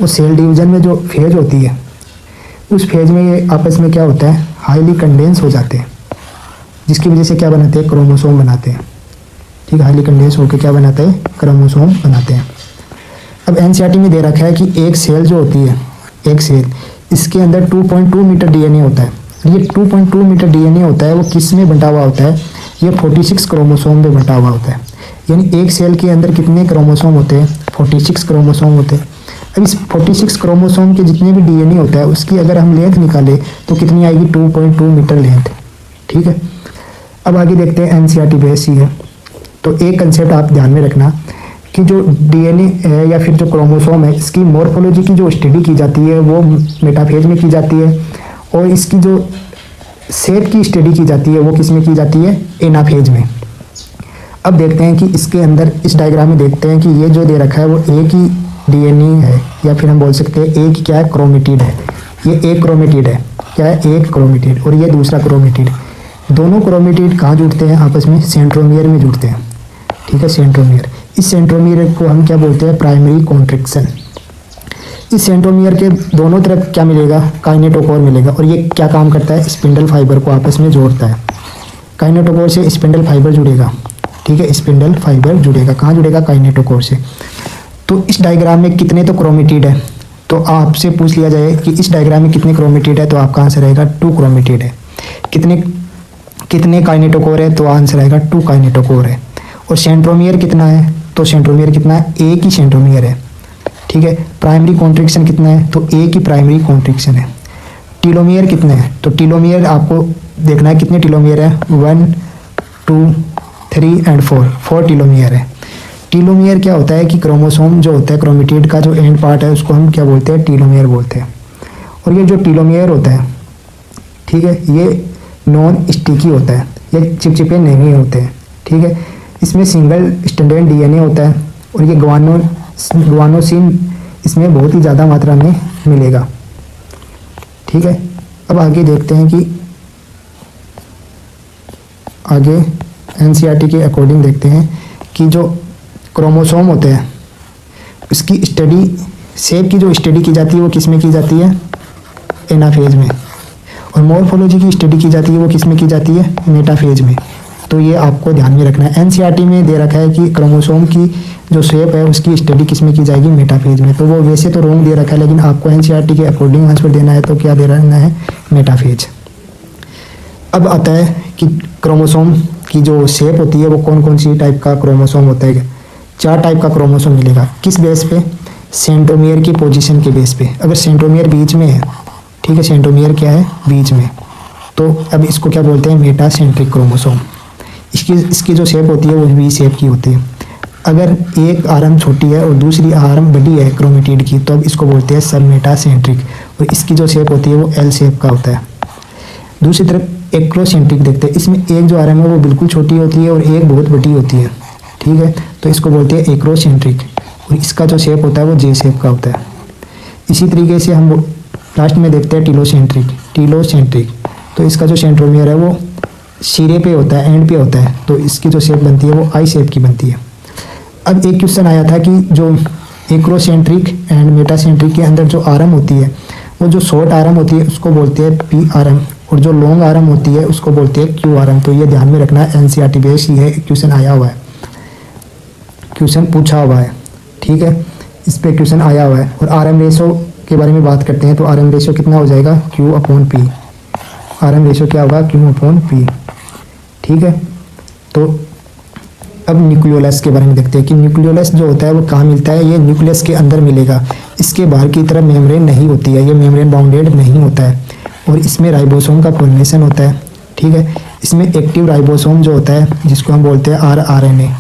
वो सेल डिवीजन में जो फेज होती है उस फेज में ये आपस में क्या होता है, हाईली कंडेंस हो जाते हैं, जिसकी वजह से क्या बनाते हैं, क्रोमोसोम बनाते हैं, ठीक है, हाईली कंडेंस होकर क्या बनाते हैं, क्रोमोसोम बनाते हैं। अब एनसीईआरटी में दे रखा है कि एक सेल जो होती है, एक सेल, इसके अंदर 2.2 मीटर डीएनए होता है। ये 2.2 मीटर डीएनए होता है वो किस में बंटा हुआ होता है, ये 46 क्रोमोसोम में बंटा हुआ होता है। यानी एक सेल के अंदर कितने क्रोमोसोम होते हैं, 46 क्रोमोसोम होते हैं। अब इस 46 क्रोमोसोम के जितने भी डीएनए होता है उसकी अगर हम लेंथ निकालें तो कितनी आएगी, 2.2 मीटर लेंथ, ठीक है। अब आगे देखते हैं एनसीईआरटी बेस ही है। तो एक कंसेप्ट आप ध्यान में रखना कि जो डीएनए है या फिर जो क्रोमोसोम है इसकी मॉर्फोलॉजी की जो स्टडी की जाती है वो मेटाफेज में की जाती है, और इसकी जो शेप की स्टडी की जाती है वो किस में की जाती है, एनाफेज में। अब देखते हैं कि इसके अंदर इस डायग्राम में देखते हैं कि ये जो दे रखा है वो एक ही डीएनए है, या फिर हम बोल सकते हैं एक ही क्या है, क्रोमेटिड है। ये एक क्रोमेटिड है, क्या है, एक क्रोमेटिड, और ये दूसरा क्रोमेटिड। दोनों क्रोमेटिड कहाँ जुड़ते हैं आपस में, सेंट्रोमियर में जुड़ते हैं, ठीक है, सेंट्रोमियर। इस सेंट्रोमियर को हम क्या बोलते हैं, प्राइमरी कॉन्ट्रैक्शन। इस सेंट्रोमियर के दोनों तरफ क्या मिलेगा, काइनेटोकोर मिलेगा, और ये क्या काम करता है, स्पिंडल फाइबर को आपस में जोड़ता है। काइनेटोकोर से स्पिंडल फाइबर जुड़ेगा, ठीक है, स्पिंडल फाइबर जुड़ेगा, कहाँ जुड़ेगा, काइनेटोकोर से। तो इस डायग्राम में कितने तो क्रोमेटिड है, तो आपसे पूछ लिया जाए कि इस डायग्राम में कितने क्रोमेटिड है, तो आपका आंसर रहेगा 2 क्रोमेटिड है। कितने काइनेटोकोर है, तो आंसर आएगा 2 काइनेटोकोर है। और सेंट्रोमियर कितना है, तो सेंट्रोमियर कितना है, एक ही सेंट्रोमियर है, ठीक है। प्राइमरी कॉन्ट्रैक्शन कितना है, तो एक ही प्राइमरी कॉन्ट्रैक्शन है। टीलोमियर कितने हैं, तो टीलोमियर आपको देखना है कितने टीलोमियर है, 1 2 3 एंड 4 टीलोमियर है। टीलोमियर क्या होता है कि क्रोमोसोम जो होता है, क्रोमेटिड का जो एंड पार्ट है उसको हम क्या बोलते हैं, टीलोमियर बोलते हैं। और ये जो टीलोमियर होता है, ठीक है, ये नॉन स्टिकी होता है, ये चिपचिपे नहीं होते हैं, ठीक है। इसमें सिंगल स्टैंडर्ड डीएनए होता है, और ये ग्वानोसिन इसमें बहुत ही ज़्यादा मात्रा में मिलेगा, ठीक है। अब आगे देखते हैं कि आगे एनसीईआरटी के अकॉर्डिंग देखते हैं कि जो क्रोमोसोम होते हैं उसकी स्टडी, शेप की जो स्टडी की जाती है वो किस में की जाती है, एनाफेज में। और मॉर्फोलॉजी की स्टडी की जाती है वो किस में की जाती है, मेटाफेज में। तो ये आपको ध्यान में रखना है। एनसीईआरटी में दे रखा है कि क्रोमोसोम की जो शेप है उसकी स्टडी किस में की जाएगी, मेटाफेज में। तो वो वैसे तो रॉन्ग दे रखा है, लेकिन आपको एनसीईआरटी के अकॉर्डिंग आंसर देना है, तो क्या दे रहना है, मेटाफेज। अब आता है कि क्रोमोसोम की जो शेप होती है वो कौन कौन सी टाइप का क्रोमोसोम होता है। 4 टाइप का क्रोमोसोम मिलेगा। किस बेस पे, सेंट्रोमियर की पोजीशन के बेस पे। अगर सेंट्रोमियर बीच में है, ठीक है, सेंट्रोमियर क्या है, बीच में, तो अब इसको क्या बोलते हैं, मेटासेंट्रिक क्रोमोसोम। इसकी जो शेप होती है वो वी शेप की होती है। अगर एक आर्म छोटी है और दूसरी आर्म बड़ी है क्रोमेटिड की, तो अब इसको बोलते हैं सब मेटासेंट्रिक, और इसकी जो शेप होती है वो एल शेप का होता है। दूसरी तरफ एक्रोसेंट्रिक देखते हैं, इसमें एक जो आर्म है वो बिल्कुल छोटी होती है और एक बहुत बड़ी होती है, ठीक है, तो इसको बोलते हैं एक्रोसेंट्रिक, और इसका जो शेप होता है वो जे शेप का होता है। इसी तरीके से हम लास्ट में देखते हैं टीलोसेंट्रिक, तो इसका जो सेंट्रोमियर है वो सिरे पे होता है, एंड पे होता है, तो इसकी जो शेप बनती है वो आई शेप की बनती है। अब एक क्वेश्चन आया था कि जो एक्रोसेंट्रिक एंड मेटासेंट्रिक के अंदर जो आर्म होती है, वो जो शॉर्ट आर्म होती है उसको बोलते हैं पी आर्म, और जो लॉन्ग आर्म होती है उसको बोलते हैं क्यू आर्म। तो ये ध्यान में रखना, एनसीईआरटी बेस ही है, क्वेश्चन आया हुआ है, क्वेश्चन पूछा हुआ है, ठीक है, इस पे क्वेश्चन आया हुआ है। और आर्म रेशो के बारे में बात करते हैं, तो आर्म रेशो कितना हो जाएगा, Q upon P. Arm ratio क्या होगा, क्यू अपॉन पी, ठीक है। तो अब न्यूक्लियोलस के बारे में देखते हैं कि न्यूक्लियोलस जो होता है वो कहाँ मिलता है, ये न्यूक्लियस के अंदर मिलेगा, इसके बाहर की तरफ मेम्ब्रेन नहीं होती है, ये मेम्ब्रेन बाउंडेड नहीं होता है, और इसमें राइबोसोम का फॉर्मेशन होता है, ठीक है। इसमें एक्टिव राइबोसोम जो होता है जिसको हम बोलते हैं आरआरएनए,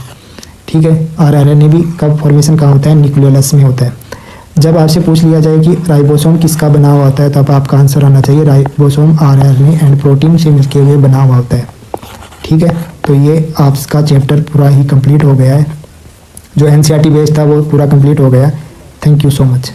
ठीक है, आरआरएनए भी कब फॉर्मेशन कहाँ होता है, न्यूक्लियोलस में होता है। जब आपसे पूछ लिया जाए कि राइबोसोम किसका बना हुआ होता है, तब आपका आंसर आना चाहिए राइबोसोम आरआरएनए एंड प्रोटीन से मिलकर हुए बना हुआ होता है, ठीक है। तो ये आपका चैप्टर पूरा ही कंप्लीट हो गया है, जो एनसीईआरटी बेस्ड था वो पूरा कंप्लीट हो गया। Thank you so much.